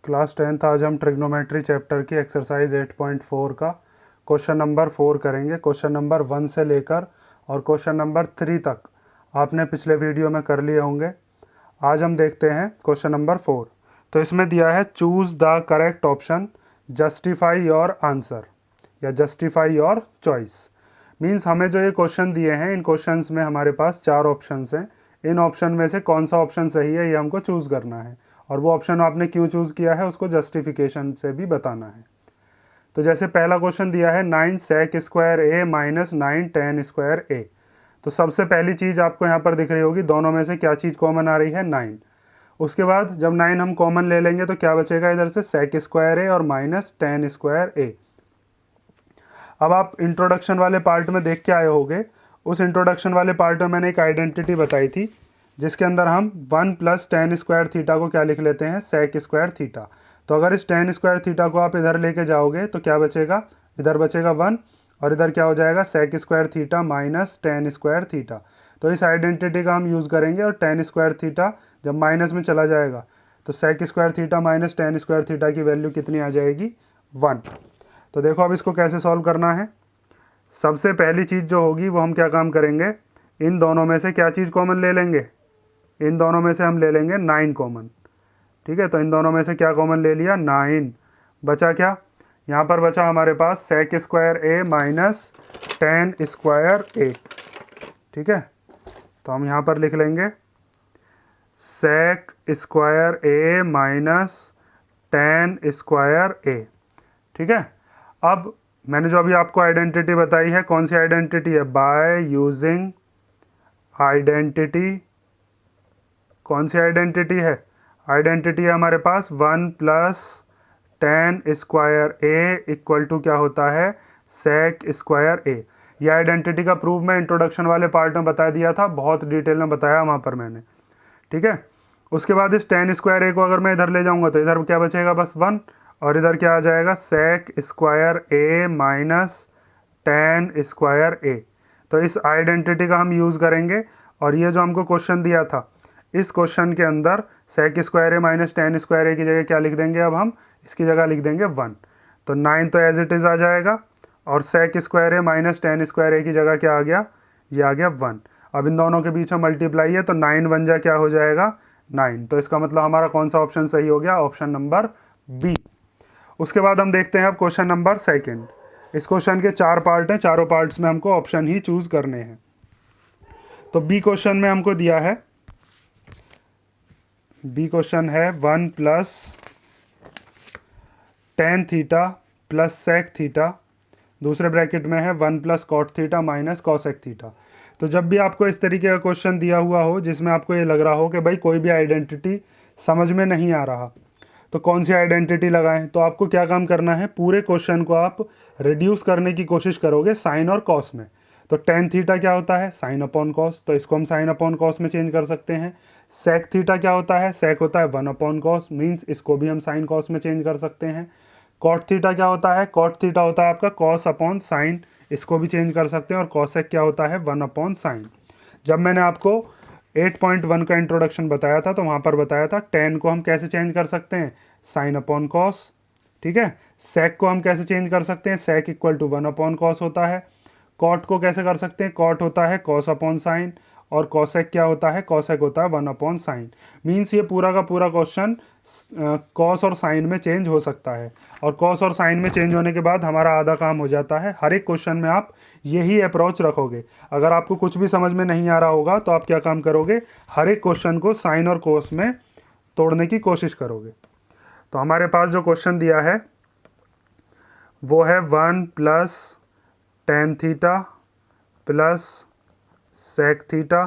Class 10th आज हम trigonometry chapter की एक्सरसाइज 8.4 का क्वेश्चन नंबर 4 करेंगे। क्वेश्चन नंबर 1 से लेकर और क्वेश्चन नंबर 3 तक आपने पिछले वीडियो में कर लिए होंगे। आज हम देखते हैं क्वेश्चन नंबर 4। तो इसमें दिया है choose the correct option, justify your answer या जस्टिफाई योर चॉइस। मीन्स हमें जो ये क्वेश्चन दिए हैं, इन क्वेश्चंस में हमारे पास 4 ऑप्शंस हैं। इन ऑप्शन में से कौन सा ऑप्शन सही है ये हमको चूज़ करना है, और वो ऑप्शन आपने क्यों चूज़ किया है उसको जस्टिफिकेशन से भी बताना है। तो जैसे पहला क्वेश्चन दिया है 9 sec square A minus 9 tan square A. तो सबसे पहली चीज़ आपको यहाँ पर दिख रही होगी, दोनों में से क्या चीज़ कॉमन आ रही है, 9। उसके बाद जब 9 हम कॉमन ले लेंगे तो क्या बचेगा इधर से, sec स्क्वायर ए और माइनस tan स्क्वायर ए। अब आप इंट्रोडक्शन वाले पार्ट में देख के आए होंगे, उस इंट्रोडक्शन वाले पार्ट में मैंने एक आइडेंटिटी बताई थी जिसके अंदर हम 1 प्लस tan स्क्वायर थीटा को क्या लिख लेते हैं, sec स्क्वायर थीटा। तो अगर इस tan स्क्वायर थीटा को आप इधर लेके जाओगे तो क्या बचेगा, इधर बचेगा 1 और इधर क्या हो जाएगा, sec square theta minus tan square theta. तो इस आइडेंटिटी का हम यूज़ करेंगे और tan स्क्वायर थीटा जब माइनस में चला जाएगा तो sec square theta minus tan square theta की वैल्यू कितनी आ जाएगी, 1। तो देखो अब इसको कैसे सॉल्व करना है। सबसे पहली चीज़ जो होगी वो हम क्या काम करेंगे, इन दोनों में से क्या चीज़ कॉमन ले लेंगे, इन दोनों में से हम ले लेंगे 9 कॉमन। ठीक है, तो इन दोनों में से क्या कॉमन ले लिया, 9। बचा क्या, यहाँ पर बचा हमारे पास sec square A minus tan square A. ठीक है, तो हम यहाँ पर लिख लेंगे sec square A minus tan square A. ठीक है, अब मैंने जो अभी आपको आइडेंटिटी बताई है, कौन सी आइडेंटिटी है, बाय यूजिंग आइडेंटिटी। कौन सी आइडेंटिटी है, आइडेंटिटी है हमारे पास 1 plus tan square A equal to क्या होता है, sec स्क्वायर ए। ये आइडेंटिटी का प्रूफ मैं इंट्रोडक्शन वाले पार्ट में बता दिया था, बहुत डिटेल में बताया वहाँ पर मैंने। ठीक है, उसके बाद इस tan स्क्वायर ए को अगर मैं इधर ले जाऊँगा तो इधर क्या बचेगा, बस 1, और इधर क्या आ जाएगा, sec square A minus tan square A. तो इस आइडेंटिटी का हम यूज़ करेंगे, और ये जो हमको क्वेश्चन दिया था, इस क्वेश्चन के अंदर sec स्क्वायर ए माइनस tan स्क्वायर ए की जगह क्या लिख देंगे, अब हम इसकी जगह लिख देंगे 1। तो 9 तो एज इट इज़ आ जाएगा, और sec स्क्वायर ए माइनस tan स्क्वायर ए की जगह क्या आ गया, ये आ गया 1। अब इन दोनों के बीच में मल्टीप्लाई है तो 9 बन जा क्या हो जाएगा, 9। तो इसका मतलब हमारा कौन सा ऑप्शन सही हो गया, ऑप्शन नंबर बी। उसके बाद हम देखते हैं अब क्वेश्चन नंबर 2। इस क्वेश्चन के 4 पार्ट हैं, चारों पार्ट्स में हमको ऑप्शन ही चूज़ करने हैं। तो बी क्वेश्चन में हमको दिया है, बी क्वेश्चन है 1 plus tan theta plus sec theta, दूसरे ब्रैकेट में है 1 plus cot theta minus cosec theta. तो जब भी आपको इस तरीके का क्वेश्चन दिया हुआ हो जिसमें आपको ये लग रहा हो कि भाई कोई भी आइडेंटिटी समझ में नहीं आ रहा, तो कौन सी आइडेंटिटी लगाएं, तो आपको क्या काम करना है, पूरे क्वेश्चन को आप रिड्यूस करने की कोशिश करोगे साइन और कॉस में। तो tan थीटा क्या होता है, साइन अपॉन कॉस, तो इसको हम साइन अपॉन कॉस में चेंज कर सकते हैं। sec थीटा क्या होता है, sec होता है 1 अपॉन कॉस, मीन्स इसको भी हम साइन कॉस में चेंज कर सकते हैं। cot थीटा क्या होता है, cot थीटा होता है आपका कॉस अपॉन साइन, इसको भी चेंज कर सकते हैं। और cosec क्या होता है, 1 अपॉन साइन। जब मैंने आपको 8.1 का इंट्रोडक्शन बताया था तो वहाँ पर बताया था tan को हम कैसे चेंज कर सकते हैं, साइन अपॉन कॉस। ठीक है, sec को हम कैसे चेंज कर सकते हैं, sec equal to 1 upon cos होता है। cot को कैसे कर सकते हैं, cot होता है कॉस अपॉन साइन, और cosec क्या होता है, cosec होता है 1 अपॉन साइन। मीन्स ये पूरा का पूरा क्वेश्चन कॉस और साइन में चेंज हो सकता है, और कॉस और साइन में चेंज होने के बाद हमारा आधा काम हो जाता है। हर एक क्वेश्चन में आप यही अप्रोच रखोगे। अगर आपको कुछ भी समझ में नहीं आ रहा होगा तो आप क्या काम करोगे, हर एक क्वेश्चन को साइन और कॉस में तोड़ने की कोशिश करोगे। तो हमारे पास जो क्वेश्चन दिया है वो है 1 plus tan theta plus sec theta,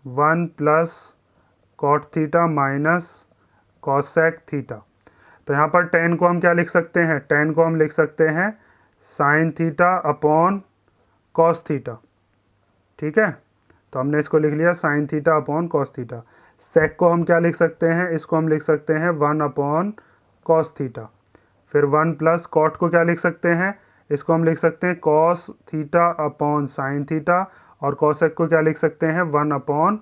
1 plus cot theta minus cosec theta. तो यहाँ पर tan को हम क्या लिख सकते हैं, tan को हम लिख सकते हैं sin theta upon cos theta. ठीक है, तो हमने इसको लिख लिया sin theta upon cos theta. sec को हम क्या लिख सकते हैं, इसको हम लिख सकते हैं 1 अपॉन cos थीटा। फिर 1 प्लस cot को क्या लिख सकते हैं, इसको हम लिख सकते हैं cos theta upon sin theta, और cosec को क्या लिख सकते हैं, 1 अपॉन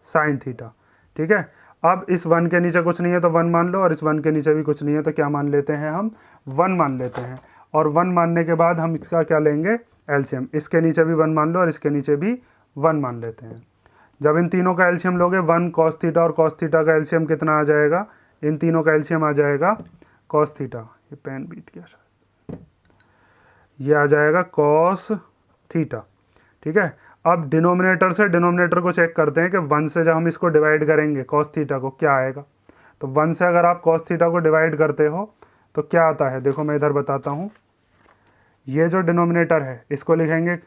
साइन थीटा। ठीक है, अब इस 1 के नीचे कुछ नहीं है तो 1 मान लो, और इस 1 के नीचे भी कुछ नहीं है तो क्या मान लेते हैं हम, 1 मान लेते हैं। और 1 मानने के बाद हम इसका क्या लेंगे, एलसीएम। इसके नीचे भी 1 मान लो और इसके नीचे भी 1 मान लेते हैं। जब इन तीनों का एलसीएम लोगे 1 cos थीटा, और cos थीटा का एलसीएम कितना आ जाएगा, इन तीनों का एलसीएम आ जाएगा cos थीटा, ये पेन बीत गया शायद, ये आ जाएगा cos थीटा। ठीक है, अब डिनोमिनेटर से डिनोमिनेटर को चेक करते हैं कि 1 से जब हम इसको डिवाइड करेंगे cos थीटा को क्या आएगा। तो 1 से अगर आप cos थीटा को डिवाइड करते हो तो क्या आता है, देखो मैं इधर बताता हूँ। ये जो डिनोमिनेटर है इसको लिखेंगे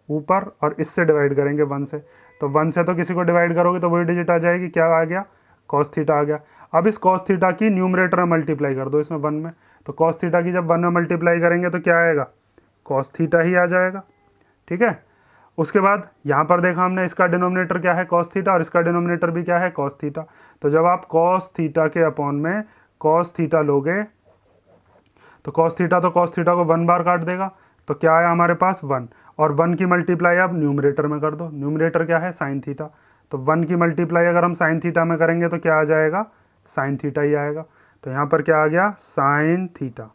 ऊपर और इससे डिवाइड करेंगे 1 से। तो 1 से तो किसी को डिवाइड करोगे तो वही डिजिट आ जाएगी, क्या आ गया, cos थीटा आ गया। अब इस cos थीटा की न्यूमरेटर में मल्टीप्लाई कर दो इसमें 1 में, तो cos थीटा की जब 1 में मल्टीप्लाई करेंगे तो क्या आएगा, cos थीटा ही आ जाएगा। ठीक है, उसके बाद यहाँ पर देखा हमने इसका डिनोमिनेटर क्या है cos थीटा, और इसका डिनोमिनेटर भी क्या है cos थीटा। तो जब आप cos थीटा के अपॉन में cos थीटा लोगे तो cos थीटा को 1 बार काट देगा, तो क्या आया हमारे पास 1, और 1 की मल्टीप्लाई आप न्यूमरेटर में कर दो। न्यूमरेटर क्या है, sin थीटा, तो 1 की मल्टीप्लाई अगर हम sin थीटा में करेंगे तो क्या आ जाएगा, sin थीटा ही आएगा। तो यहाँ पर क्या आ गया, sin थीटा।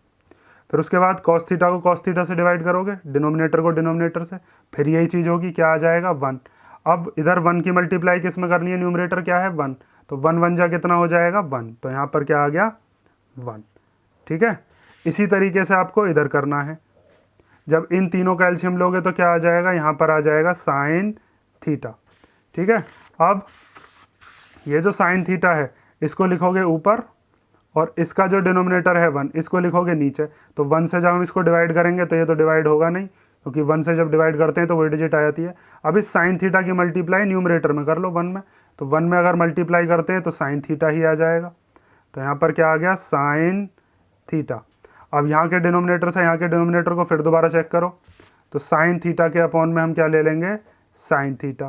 फिर उसके बाद cos थीटा को cos थीटा से डिवाइड करोगे, डिनोमिनेटर को डिनोमिनेटर से, फिर यही चीज़ होगी, क्या आ जाएगा 1। अब इधर 1 की मल्टीप्लाई किस में करनी है, न्यूमरेटर क्या है 1, तो 1 1 जा कितना हो जाएगा 1, तो यहाँ पर क्या आ गया 1। ठीक है, इसी तरीके से आपको इधर करना है। जब इन तीनों का एलसीएम लोगे तो क्या आ जाएगा, यहाँ पर आ जाएगा sin थीटा। ठीक है, अब ये जो sin थीटा है इसको लिखोगे ऊपर, और इसका जो डिनोमिनेटर है 1 इसको लिखोगे नीचे। तो 1 से जब हम इसको डिवाइड करेंगे तो ये तो डिवाइड होगा नहीं, क्योंकि 1 से जब डिवाइड करते हैं तो वही डिजिट आ जाती है। अब इस sin थीटा की मल्टीप्लाई न्यूमरेटर में कर लो 1 में, तो 1 में अगर मल्टीप्लाई करते हैं तो sin थीटा ही आ जाएगा। तो यहाँ पर क्या आ गया, sin थीटा। अब यहाँ के डिनोमिनेटर से यहाँ के डिनोमिनेटर को फिर दोबारा चेक करो, तो sin थीटा के अपॉन में हम क्या ले लेंगे, sin थीटा।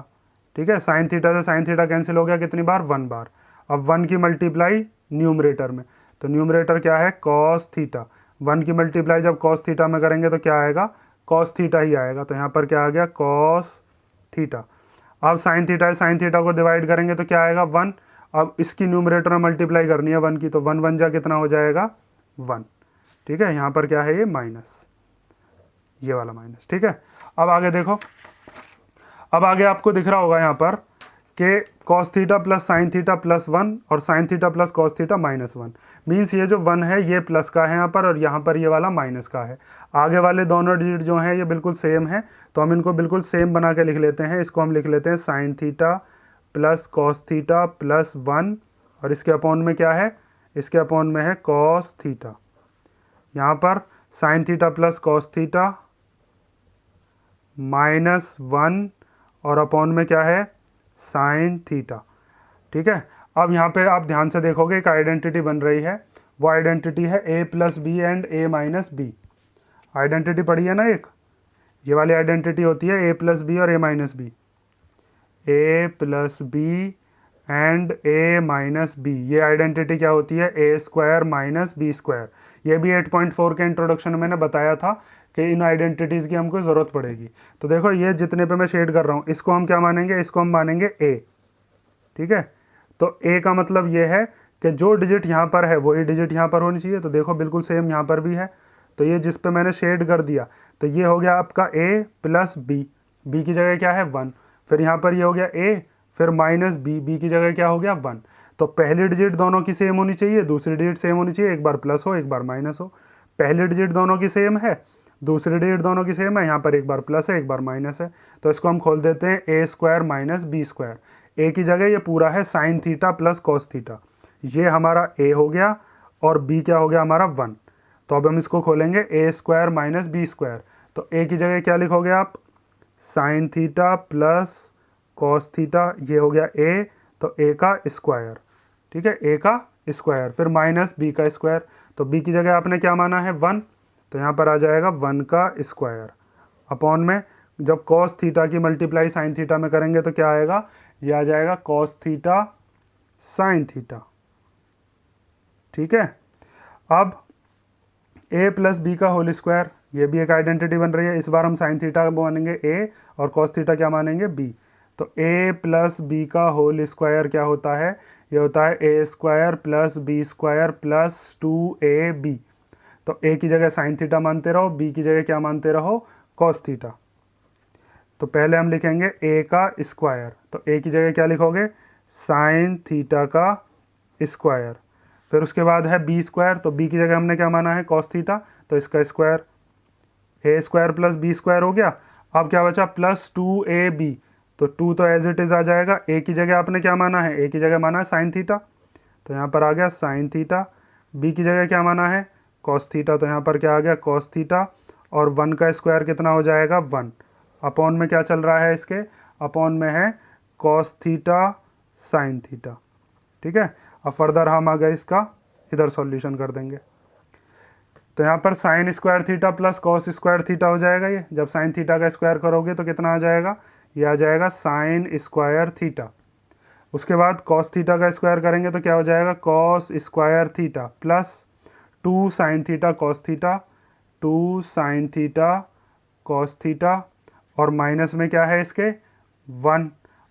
ठीक है, sin थीटा से sin थीटा कैंसिल हो गया कितनी बार, 1 बार। अब 1 की मल्टीप्लाई न्यूमरेटर में, तो न्यूमरेटर क्या है cos थीटा, 1 की मल्टीप्लाई जब cos थीटा में करेंगे तो क्या आएगा, cos थीटा ही आएगा। तो यहाँ पर क्या आ गया, cos थीटा। अब sin थीटा है, sin थीटा को डिवाइड करेंगे तो क्या आएगा 1। अब इसकी न्यूमरेटर में मल्टीप्लाई करनी है 1 की, तो 1 1 जा कितना हो जाएगा 1। ठीक है, यहाँ पर क्या है, ये माइनस, ये वाला माइनस। ठीक है, अब आगे देखो, अब आगे आपको दिख रहा होगा यहाँ पर कि cos theta plus sin theta plus 1 और sin theta plus cos theta minus 1। Means ये जो 1 है ये प्लस का है यहाँ पर, और यहाँ पर ये वाला माइनस का है। आगे वाले दोनों डिजिट जो हैं ये बिल्कुल सेम है, तो हम इनको बिल्कुल सेम बना के लिख लेते हैं। इसको हम लिख लेते हैं sin theta plus cos theta plus 1, और इसके अपॉन में क्या है, इसके अपॉन में है cos थीटा। यहाँ पर sin theta plus cos theta minus 1, और अपॉन में क्या है, sin थीटा। ठीक है, अब यहाँ पे आप ध्यान से देखोगे एक आइडेंटिटी बन रही है, वो आइडेंटिटी है a plus B and a minus b. Identity पढ़ी है ना एक, ये वाली आइडेंटिटी होती है a प्लस बी और a minus b, a plus B and a minus b. ये आइडेंटिटी क्या होती है, a square minus B square. ये भी 8.4 के इंट्रोडक्शन में मैंने बताया था कि इन आइडेंटिटीज़ की हमको ज़रूरत पड़ेगी। तो देखो ये जितने पे मैं शेड कर रहा हूँ इसको हम क्या मानेंगे, इसको हम मानेंगे a। ठीक है, तो a का मतलब ये है कि जो डिजिट यहाँ पर है वही डिजिट यहाँ पर होनी चाहिए। तो देखो बिल्कुल सेम यहाँ पर भी है, तो ये जिस पे मैंने शेड कर दिया तो ये हो गया आपका a प्लस बी, बी की जगह क्या है 1, फिर यहाँ पर ये हो गया a, फिर माइनस बी, बी की जगह क्या हो गया 1। तो पहली डिजिट दोनों की सेम होनी चाहिए, दूसरी डिजिट सेम होनी चाहिए, एक बार प्लस हो एक बार माइनस हो। पहली डिजिट दोनों की सेम है, दूसरी डिजिट दोनों की सेम है, यहाँ पर एक बार प्लस है एक बार माइनस है, तो इसको हम खोल देते हैं a square minus B square. a की जगह ये पूरा है sin theta plus cos theta, ये हमारा a हो गया, और b क्या हो गया हमारा 1। तो अब हम इसको खोलेंगे a square minus B square, तो a की जगह क्या लिखोगे आप, sin theta plus cos theta, ये हो गया a, तो a का स्क्वायर। ठीक है, a का स्क्वायर, फिर माइनस b का स्क्वायर, तो b की जगह आपने क्या माना है 1, तो यहाँ पर आ जाएगा 1 का स्क्वायर, अपॉन में जब cos थीटा की मल्टीप्लाई sin थीटा में करेंगे तो क्या आएगा, ये आ जाएगा cos थीटा sin थीटा। ठीक है, अब a प्लस बी का होल स्क्वायर, ये भी एक आइडेंटिटी बन रही है। इस बार हम sin थीटा मानेंगे a और cos थीटा क्या मानेंगे b, तो a प्लस बी का होल स्क्वायर क्या होता है, ये होता है ए square plus B square plus 2ab। तो ए की जगह साइन थीटा मानते रहो, बी की जगह क्या मानते रहो, कॉस थीटा। तो पहले हम लिखेंगे ए का स्क्वायर, तो ए की जगह क्या लिखोगे, साइन थीटा का स्क्वायर। फिर उसके बाद है बी स्क्वायर, तो बी की जगह हमने क्या माना है, कॉस थीटा, तो इसका स्क्वायर। ए स्क्वायर प्लस बी स्क्वायर हो गया। अब क्या बचा, प्लस 2ab, तो 2 तो एज इट इज़ आ जाएगा। ए की जगह आपने क्या माना है, ए की जगह माना है साइन थीटा, तो यहाँ पर आ गया साइन थीटा। बी की जगह क्या माना है, कॉस थीटा, तो यहाँ पर क्या आ गया, कॉस थीटा। और 1 का स्क्वायर कितना हो जाएगा, 1। अपॉन में क्या चल रहा है इसके, अपॉन में है कॉस थीटा साइन थीटा। ठीक है, अब फर्दर हम आ गए इसका इधर सॉल्यूशन कर देंगे। तो यहाँ पर sign square theta plus cos square theta हो जाएगा। ये जब साइन थीटा का स्क्वायर करोगे तो कितना आ जाएगा, ये आ जाएगा साइन स्क्वायर थीटा। उसके बाद कॉस थीटा का स्क्वायर करेंगे तो क्या हो जाएगा, cos square theta plus 2 sign theta cos theta, 2 sign theta cos theta, और माइनस में क्या है इसके 1,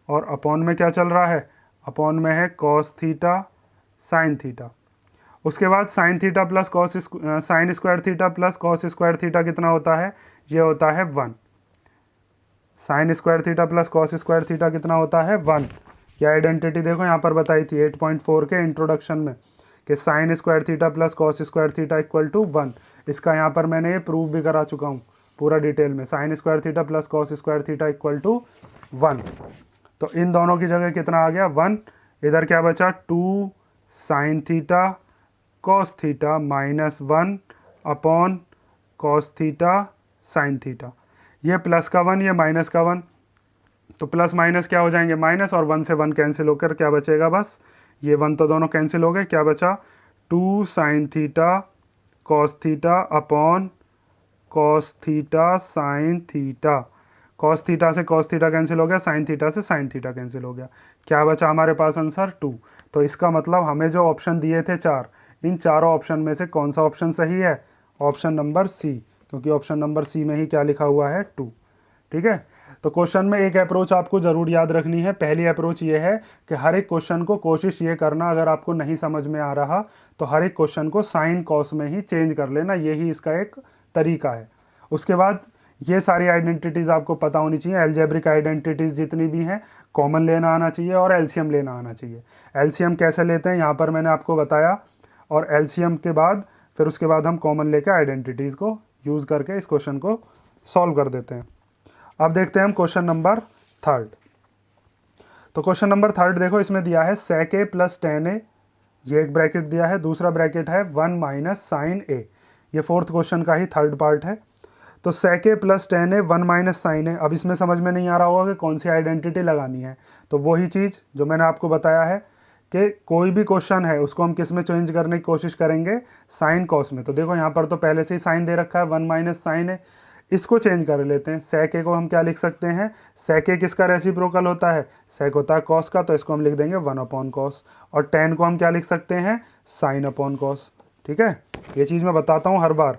और अपॉन में क्या चल रहा है, अपॉन में है कॉस थीटा साइन थीटा। उसके बाद sine theta plus sign square theta plus cos square theta कितना होता है, ये होता है 1। Sine square theta plus cos square theta कितना होता है, 1। ये आइडेंटिटी देखो यहाँ पर बताई थी 8.4 के इंट्रोडक्शन में कि sine square theta plus cos square theta equal to 1। इसका यहाँ पर मैंने ये प्रूव भी करा चुका हूँ पूरा डिटेल में, sine square theta plus cos square theta equal to 1। तो इन दोनों की जगह कितना आ गया, 1। इधर क्या बचा, 2 sign theta cos theta minus 1 upon cos theta sine theta. ये प्लस का 1, ये माइनस का 1, तो प्लस माइनस क्या हो जाएंगे, माइनस, और 1 से 1 कैंसिल होकर क्या बचेगा, बस ये 1 तो दोनों कैंसिल हो गए। क्या बचा, 2 sign theta cos theta upon cos theta sine theta. Cos theta से कॉस थीटा कैंसिल हो गया, साइन थीटा से साइन थीटा कैंसिल हो गया। क्या बचा हमारे पास आंसर, 2। तो इसका मतलब हमें जो ऑप्शन दिए थे 4, इन चारों ऑप्शन में से कौन सा ऑप्शन सही है, ऑप्शन नंबर सी, क्योंकि ऑप्शन नंबर सी में ही क्या लिखा हुआ है, 2। ठीक है, तो क्वेश्चन में एक अप्रोच आपको ज़रूर याद रखनी है। पहली अप्रोच ये है कि हर एक क्वेश्चन को कोशिश ये करना, अगर आपको नहीं समझ में आ रहा तो हर एक क्वेश्चन को साइन कॉस में ही चेंज कर लेना, यही इसका एक तरीका है। उसके बाद ये सारी आइडेंटिटीज़ आपको पता होनी चाहिए, एल्जेब्रिक आइडेंटिटीज़ जितनी भी हैं, कॉमन लेना आना चाहिए और एलसीएम लेना आना चाहिए। एलसीएम कैसे लेते हैं यहाँ पर मैंने आपको बताया, और एलसीएम के बाद फिर उसके बाद हम कॉमन लेके आइडेंटिटीज़ को यूज़ करके इस क्वेश्चन को सॉल्व कर देते हैं। अब देखते हैं हम क्वेश्चन नंबर 3। तो क्वेश्चन नंबर 3 देखो, इसमें दिया है sec a plus tan a, ये एक ब्रैकेट दिया है, दूसरा ब्रैकेट है 1 माइनस साइन a। ये 4th क्वेश्चन का ही 3rd पार्ट है। तो sec a plus tan a 1 minus sine a। अब इसमें समझ में नहीं आ रहा होगा कि कौन सी आइडेंटिटी लगानी है, तो वही चीज़ जो मैंने आपको बताया है कि कोई भी क्वेश्चन है उसको हम किस में चेंज करने की कोशिश करेंगे, साइन कॉस में। तो देखो यहाँ पर तो पहले से ही साइन दे रखा है 1 माइनस साइन a, इसको चेंज कर लेते हैं। sec a को हम क्या लिख सकते हैं, sec a किसका रेसिप्रोकल होता है, sec होता है cos का, तो इसको हम लिख देंगे 1 अपॉन कॉस। और tan को हम क्या लिख सकते हैं, साइन अपॉन कॉस। ठीक है, ये चीज़ मैं बताता हूँ हर बार।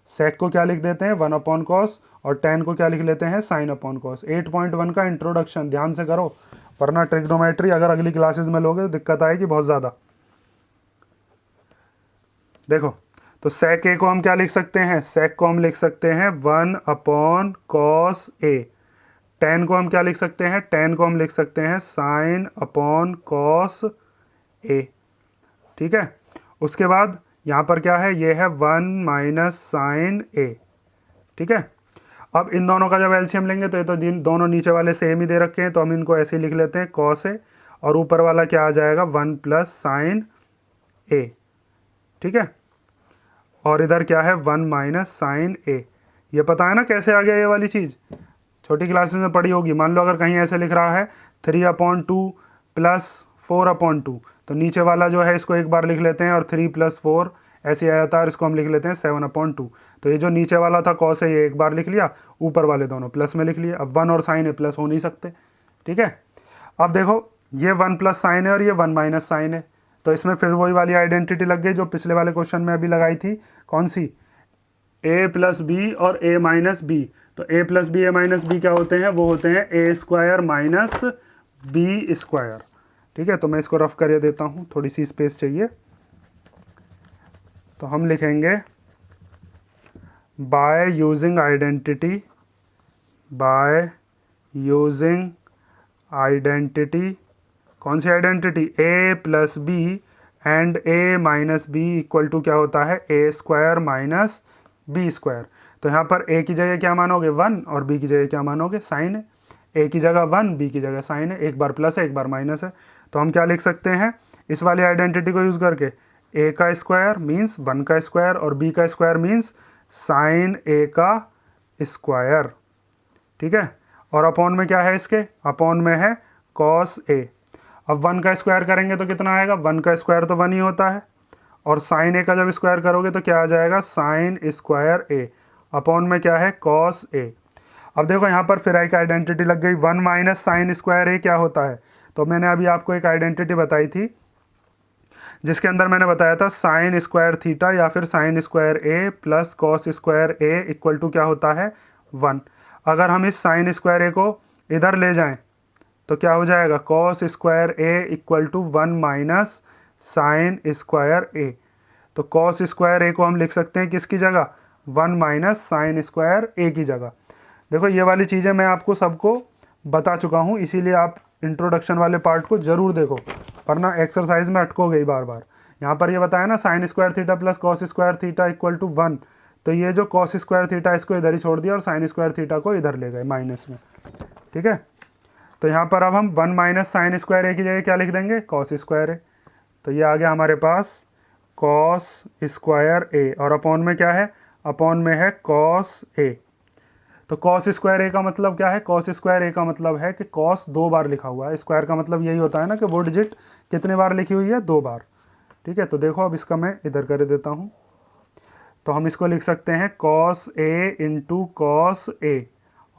sec को क्या लिख देते हैं 1 अपॉन कॉस, और tan को क्या लिख लेते हैं, साइन अपॉन कॉस। 8.1 का इंट्रोडक्शन ध्यान से करो, वरना ट्रिग्नोमेट्री अगर अगली क्लासेज में लोगे तो दिक्कत आएगी बहुत ज़्यादा। देखो, तो sec a को हम क्या लिख सकते हैं, sec को हम लिख सकते हैं 1 अपॉन कॉस a। tan को हम क्या लिख सकते हैं, tan को हम लिख सकते हैं साइन अपॉन कॉस a। ठीक है, उसके बाद यहाँ पर क्या है, ये है 1 माइनस साइन a। ठीक है, अब इन दोनों का जब एलसीएम लेंगे तो ये तो दोनों नीचे वाले सेम ही दे रखे हैं, तो हम इनको ऐसे ही लिख लेते हैं कॉस a, और ऊपर वाला क्या आ जाएगा 1 प्लस साइन a। ठीक है, और इधर क्या है 1 माइनस साइन a। ये पता है ना कैसे आ गया, ये वाली चीज़ छोटी क्लासेस में पढ़ी होगी। मान लो अगर कहीं ऐसे लिख रहा है 3/2 प्लस 4/2, तो नीचे वाला जो है इसको एक बार लिख लेते हैं, और 3 प्लस 4 ऐसे आ जाता है, और इसको हम लिख लेते हैं 7/2। तो ये जो नीचे वाला था कॉस है, ये एक बार लिख लिया, ऊपर वाले दोनों प्लस में लिख लिए। अब 1 और साइन है, प्लस हो नहीं सकते। ठीक है, अब देखो ये 1 प्लस साइन है और ये 1 माइनस साइन है, तो इसमें फिर वही वाली आइडेंटिटी लग गई जो पिछले वाले क्वेश्चन में अभी लगाई थी। कौन सी, a प्लस बी और a माइनस बी। तो a plus b a minus b क्या होते हैं, वो होते हैं a square minus B square. ठीक है, तो मैं इसको रफ कर देता हूँ, थोड़ी सी स्पेस चाहिए। तो हम लिखेंगे by using identity, by using identity, कौन सी identity, A plus B and A minus B equal to क्या होता है, ए स्क्वायर माइनस बी स्क्वायर। तो यहाँ पर ए की जगह क्या मानोगे 1 और बी की जगह क्या मानोगे साइन है। ए की जगह 1, बी की जगह साइन है, एक बार प्लस है एक बार माइनस है। तो हम क्या लिख सकते हैं इस वाली आइडेंटिटी को यूज़ करके, ए का स्क्वायर मीन्स 1 का स्क्वायर और बी का स्क्वायर मीन्स साइन ए का स्क्वायर। ठीक है, और अपॉन में क्या है इसके, अपॉन में है कॉस ए। अब 1 का स्क्वायर करेंगे तो कितना आएगा, 1 का स्क्वायर तो 1 ही होता है, और साइन ए का जब स्क्वायर करोगे तो क्या आ जाएगा, साइन स्क्वायर ए, अपॉन में क्या है कॉस ए। अब देखो यहाँ पर फिर एक आइडेंटिटी लग गई, 1 माइनस साइन स्क्वायर ए क्या होता है। तो मैंने अभी आपको एक आइडेंटिटी बताई थी जिसके अंदर मैंने बताया था साइन स्क्वायर थीटा या फिर sine square a plus cos square A equal to क्या होता है 1। अगर हम इस साइन स्क्वायर ए को इधर ले जाएं तो क्या हो जाएगा, cos square A equal to 1 minus sine square A. तो कॉस स्क्वायर ए को हम लिख सकते हैं किसकी जगह, 1 माइनस साइन स्क्वायर ए की जगह। देखो ये वाली चीज़ें मैं आपको सबको बता चुका हूँ, इसीलिए आप इंट्रोडक्शन वाले पार्ट को जरूर देखो, वरना एक्सरसाइज में अटकोगे ही बार बार। यहाँ पर ये बताया ना sine square theta plus cos square theta equal to 1, तो ये जो कॉस स्क्वायर थीटा इसको इधर ही छोड़ दिया और साइन स्क्वायर थीटा को इधर ले गए माइनस में। ठीक है, तो यहाँ पर अब हम 1 माइनस साइन स्क्वायर ए की जगह क्या लिख देंगे, कॉस स्क्वायर ए। तो ये आ गया हमारे पास कॉस स्क्वायर ए, और अपॉन में क्या है, अपॉन में है कॉस ए। तो कॉस स्क्वायर ए का मतलब क्या है, कॉस स्क्वायर ए का मतलब है कि कॉस 2 बार लिखा हुआ है, स्क्वायर का मतलब यही होता है ना कि वो डिजिट कितने बार लिखी हुई है, 2 बार। ठीक है, तो देखो अब इसका मैं इधर कर देता हूँ। तो हम इसको लिख सकते हैं cos A into cos A,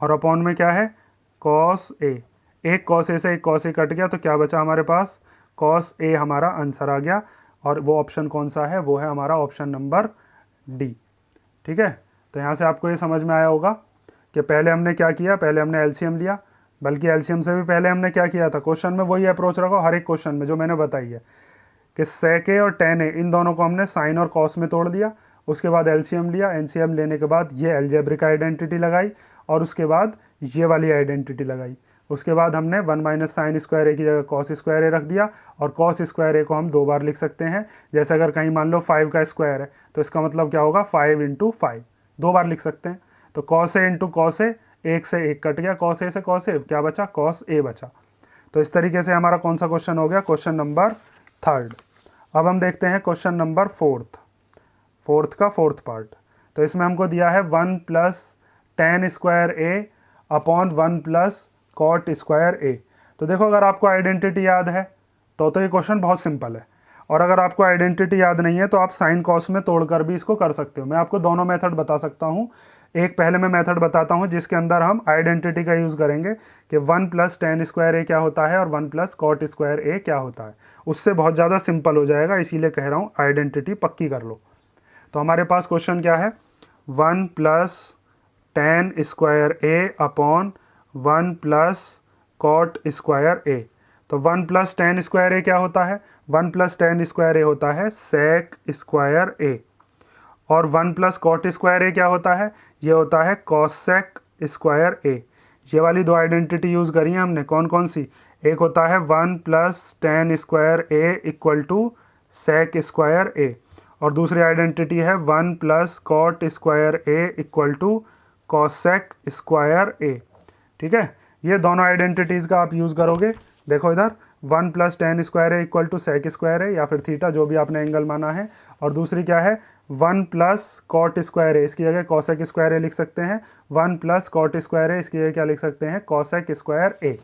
और अपॉन में क्या है कॉस ए। एक कॉस ए से एक कॉस ए कट गया तो क्या बचा हमारे पास, कॉस ए हमारा आंसर आ गया। और वो ऑप्शन कौन सा है, वो है हमारा ऑप्शन नंबर डी। ठीक है, तो यहाँ से आपको ये समझ में आया होगा कि पहले हमने क्या किया, पहले हमने एलसीएम लिया, बल्कि एलसीएम से भी पहले हमने क्या किया था, क्वेश्चन में वही अप्रोच रखो हर एक क्वेश्चन में जो मैंने बताई है कि सेक ए और टेन ए इन दोनों को हमने साइन और कॉस में तोड़ दिया। उसके बाद एलसीएम लिया, एलसीएम लेने के बाद ये अलजेब्रिक आइडेंटिटी लगाई और उसके बाद ये वाली आइडेंटिटी लगाई। उसके बाद हमने 1 माइनस साइन स्क्वायर ए की जगह कॉस स्क्वायर ए रख दिया, और कॉस स्क्वायर ए को हम 2 बार लिख सकते हैं। जैसे अगर कहीं मान लो 5 का स्क्वायर है तो इसका मतलब क्या होगा, 5 इंटू 5, 2 बार लिख सकते हैं। तो cos A into cos A, एक से एक कट गया, कॉस ए से कॉस ए, क्या बचा, कॉस ए बचा। तो इस तरीके से हमारा कौन सा क्वेश्चन हो गया, क्वेश्चन नंबर 3। अब हम देखते हैं क्वेश्चन नंबर 4 का 4th पार्ट। तो इसमें हमको दिया है 1 plus tan square A upon 1 plus cot square A. तो देखो अगर आपको आइडेंटिटी याद है तो ये क्वेश्चन बहुत सिंपल है, और अगर आपको आइडेंटिटी याद नहीं है तो आप साइन कॉस में तोड़कर भी इसको कर सकते हो। मैं आपको दोनों मेथड बता सकता हूँ। एक पहले मैं मेथड बताता हूँ जिसके अंदर हम आइडेंटिटी का यूज़ करेंगे कि 1 प्लस टेन स्क्वायर ए क्या होता है और 1 प्लस कॉट स्क्वायर ए क्या होता है। उससे बहुत ज़्यादा सिंपल हो जाएगा, इसीलिए कह रहा हूँ आइडेंटिटी पक्की कर लो। तो हमारे पास क्वेश्चन क्या है, 1 plus tan square A upon 1 plus cot square A. तो 1 प्लस टेन स्क्वायर ए क्या होता है, 1 प्लस टेन स्क्वायर ए होता है सेक स्क्वायर ए, और 1 प्लस कॉट स्क्वायर ए क्या होता है, ये होता है कॉसेक स्क्वायर ए। ये वाली 2 आइडेंटिटी यूज़ करी है हमने, कौन कौन सी, एक होता है 1 plus tan square A equal to sec square A, और दूसरी आइडेंटिटी है 1 plus cot square A equal to cosec square A. ठीक है, ये दोनों आइडेंटिटीज़ का आप यूज़ करोगे। देखो इधर 1 plus tan square A equal to sec square A या फिर थीटा, जो भी आपने एंगल माना है, और दूसरी क्या है 1 प्लस कॉट स्क्वायर ए, इसकी जगह कॉसेक स्क्वायर ए लिख सकते हैं। 1 प्लस कॉट स्क्वायर ए, इसकी जगह क्या लिख सकते हैं, कॉसेक स्क्वायर ए।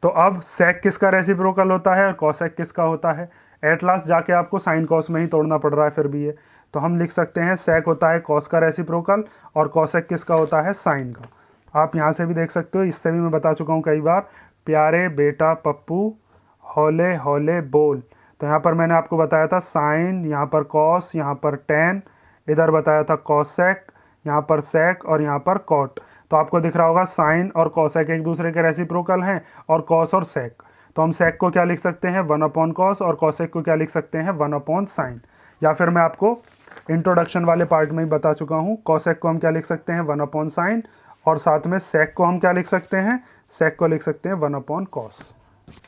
तो अब सेक किसका रेसिप्रोकल होता है और कॉसेक किसका होता है, एट लास्ट जाके आपको साइन कॉस में ही तोड़ना पड़ रहा है फिर भी ये। तो हम लिख सकते हैं सेक होता है कॉस का रेसिप्रोकल और कॉसेक किसका होता है, साइन का। आप यहाँ से भी देख सकते हो, इससे भी मैं बता चुका हूँ कई बार, प्यारे बेटा पप्पू हौले हौले बोल। तो यहाँ पर मैंने आपको बताया था साइन, यहाँ पर कॉस, यहाँ पर टेन, इधर बताया था कॉसेक, यहाँ पर सेक और यहाँ पर कॉट। तो आपको दिख रहा होगा साइन और कॉसेक एक दूसरे के रेसिप्रोकल हैं और कॉस और सेक। तो हम सेक को क्या लिख सकते हैं 1/cos और कॉसेक को क्या लिख सकते हैं 1/sin। या फिर मैं आपको इंट्रोडक्शन वाले पार्ट में ही बता चुका हूँ, कॉसेक को हम क्या लिख सकते हैं 1/sin और साथ में सेक को हम क्या लिख सकते हैं, सेक को लिख सकते हैं 1/cos।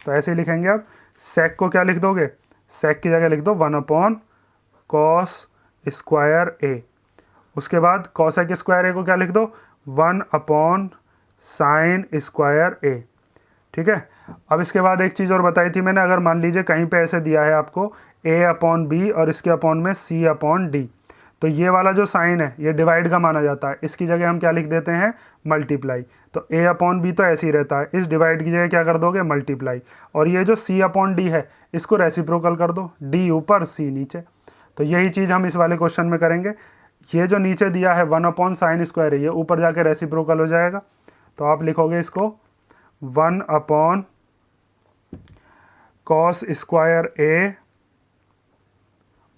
तो ऐसे ही लिखेंगे आप, सेक को क्या लिख दोगे, सेक की जगह लिख दो 1/cos स्क्वायर ए। उसके बाद कॉसेक स्क्वायर ए को क्या लिख दो 1/sin स्क्वायर ए। ठीक है। अब इसके बाद एक चीज़ और बताई थी मैंने, अगर मान लीजिए कहीं पे ऐसे दिया है आपको a/b और इसके अपॉन में c/d, तो ये वाला जो साइन है ये डिवाइड का माना जाता है, इसकी जगह हम क्या लिख देते हैं मल्टीप्लाई। तो a/b तो ऐसे ही रहता है, इस डिवाइड की जगह क्या कर दोगे मल्टीप्लाई, और ये जो c/d है इसको रेसिप्रोकल कर दो, d ऊपर c नीचे। तो यही चीज़ हम इस वाले क्वेश्चन में करेंगे। ये जो नीचे दिया है 1/sin स्क्वायर है, ये ऊपर जाके रेसिप्रोकल हो जाएगा, तो आप लिखोगे इसको 1/cos स्क्वायर ए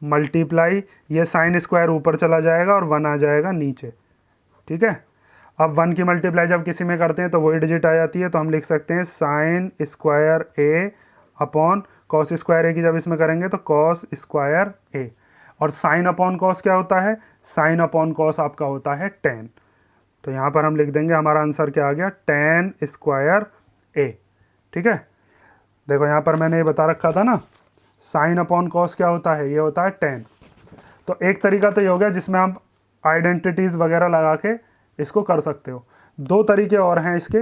मल्टीप्लाई, ये साइन स्क्वायर ऊपर चला जाएगा और 1 आ जाएगा नीचे। ठीक है। अब 1 की मल्टीप्लाई जब किसी में करते हैं तो वही डिजिट आ जाती है, तो हम लिख सकते हैं sine square A upon cos square ए की जब इसमें करेंगे तो कॉस स्क्वायर ए। और साइन अपॉन कॉस क्या होता है, साइन अपॉन कॉस आपका होता है टेन। तो यहाँ पर हम लिख देंगे हमारा आंसर क्या आ गया टेन स्क्वायर ए। ठीक है। देखो यहाँ पर मैंने ये बता रखा था ना, साइन अपॉन कॉस क्या होता है, ये होता है टेन। तो एक तरीका तो ये हो गया जिसमें आप आइडेंटिटीज़ वगैरह लगा के इसको कर सकते हो। दो तरीके और हैं इसके।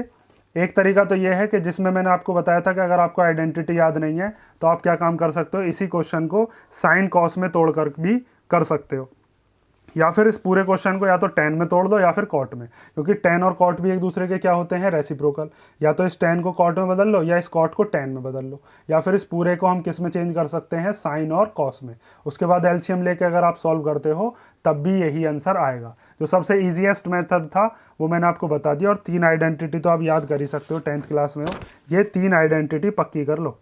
एक तरीका तो ये है कि जिसमें मैंने आपको बताया था कि अगर आपको आइडेंटिटी याद नहीं है तो आप क्या काम कर सकते हो, इसी क्वेश्चन को साइन कॉस में तोड़ कर भी कर सकते हो, या फिर इस पूरे क्वेश्चन को या तो टेन में तोड़ दो या फिर कॉट में, क्योंकि टेन और कॉट भी एक दूसरे के क्या होते हैं रेसिप्रोकल। या तो इस टेन को कॉट में बदल लो या इस कॉट को टेन में बदल लो, या फिर इस पूरे को हम किस में चेंज कर सकते हैं साइन और कॉस में। उसके बाद एलसीएम लेके अगर आप सॉल्व करते हो तब भी यही आंसर आएगा। जो सबसे ईजिएस्ट मेथड था वो मैंने आपको बता दिया। और 3 आइडेंटिटी तो आप याद कर ही सकते हो, 10th क्लास में हो, ये 3 आइडेंटिटी पक्की कर लो।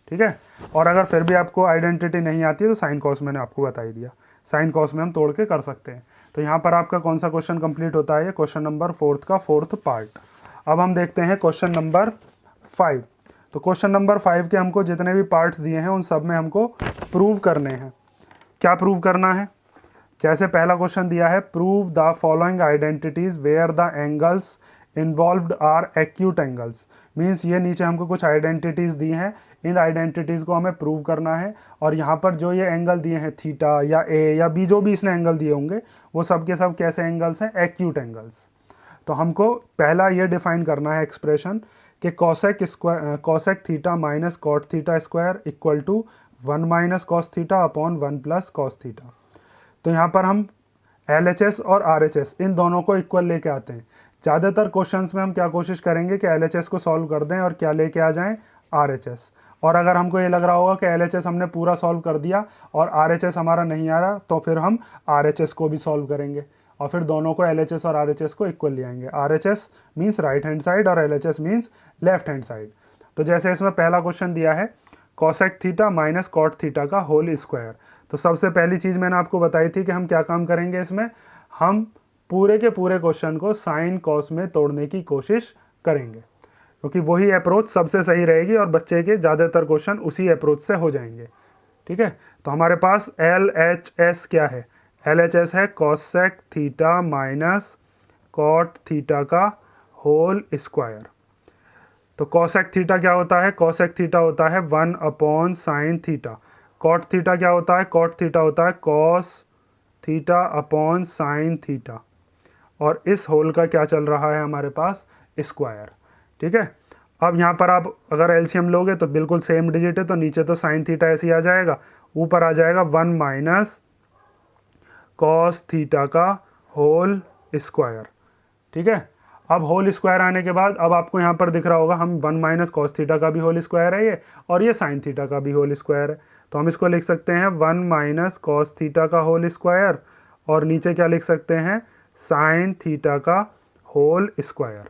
ठीक है। और अगर फिर भी आपको आइडेंटिटी नहीं आती है तो साइन कॉस मैंने आपको बता ही दिया, साइन कॉस में हम तोड़ के कर सकते हैं। तो यहाँ पर आपका कौन सा क्वेश्चन कंप्लीट होता है, ये क्वेश्चन नंबर 4 का 4th पार्ट। अब हम देखते हैं क्वेश्चन नंबर 5। तो क्वेश्चन नंबर 5 के हमको जितने भी पार्ट्स दिए हैं उन सब में हमको प्रूव करने हैं। क्या प्रूव करना है, जैसे पहला क्वेश्चन दिया है prove the following identities where the angles involved are acute angles. Means ये नीचे हमको कुछ आइडेंटिटीज़ दी हैं, इन आइडेंटिटीज़ को हमें प्रूव करना है। और यहाँ पर जो ये एंगल दिए हैं थीटा या ए या बी, जो भी इसने एंगल दिए होंगे वो सब के सब कैसे एंगल्स हैं, एक्यूट एंगल्स। तो हमको पहला ये डिफाइन करना है एक्सप्रेशन कि cosec theta minus cot theta square equal to 1 minus cos theta upon 1 plus cos theta. तो यहाँ पर हम LHS और RHS इन दोनों को इक्वल लेके आते हैं। ज़्यादातर क्वेश्चंस में हम क्या कोशिश करेंगे कि LHS को सॉल्व कर दें और क्या लेके आ जाएं RHS। और अगर हमको ये लग रहा होगा कि LHS हमने पूरा सॉल्व कर दिया और RHS हमारा नहीं आ रहा, तो फिर हम RHS को भी सॉल्व करेंगे और फिर दोनों को LHS और RHS को इक्वल ले आएंगे। RHS means right hand side और LHS means left hand side. तो जैसे इसमें पहला क्वेश्चन दिया है cosec theta minus cot theta का होल स्क्वायर। तो सबसे पहली चीज़ मैंने आपको बताई थी कि हम क्या काम करेंगे इसमें, हम पूरे के पूरे क्वेश्चन को साइन कॉस में तोड़ने की कोशिश करेंगे, क्योंकि वही अप्रोच सबसे सही रहेगी और बच्चे के ज़्यादातर क्वेश्चन उसी अप्रोच से हो जाएंगे। ठीक है। तो हमारे पास LHS क्या है, LHS है cosec theta minus cot theta का होल स्क्वायर। तो कॉसेक थीटा क्या होता है, कॉसेक थीटा होता है 1/sin थीटा। कॉट थीटा क्या होता है, कॉट थीटा होता है cos theta upon sine theta. और इस होल का क्या चल रहा है हमारे पास, स्क्वायर। ठीक है। अब यहाँ पर आप अगर एलसीएम लोगे तो बिल्कुल सेम डिजिट है, तो नीचे तो साइन थीटा ऐसे ही आ जाएगा, ऊपर आ जाएगा 1 माइनस कॉस थीटा का होल स्क्वायर। ठीक है। अब होल स्क्वायर आने के बाद अब आपको यहाँ पर दिख रहा होगा हम 1 माइनस कॉस थीटा का भी होल स्क्वायर है ये, और ये साइन थीटा का भी होल स्क्वायर है। तो हम इसको लिख सकते हैं 1 माइनस कॉस थीटा का होल स्क्वायर, और नीचे क्या लिख सकते हैं साइन थीटा का होल स्क्वायर।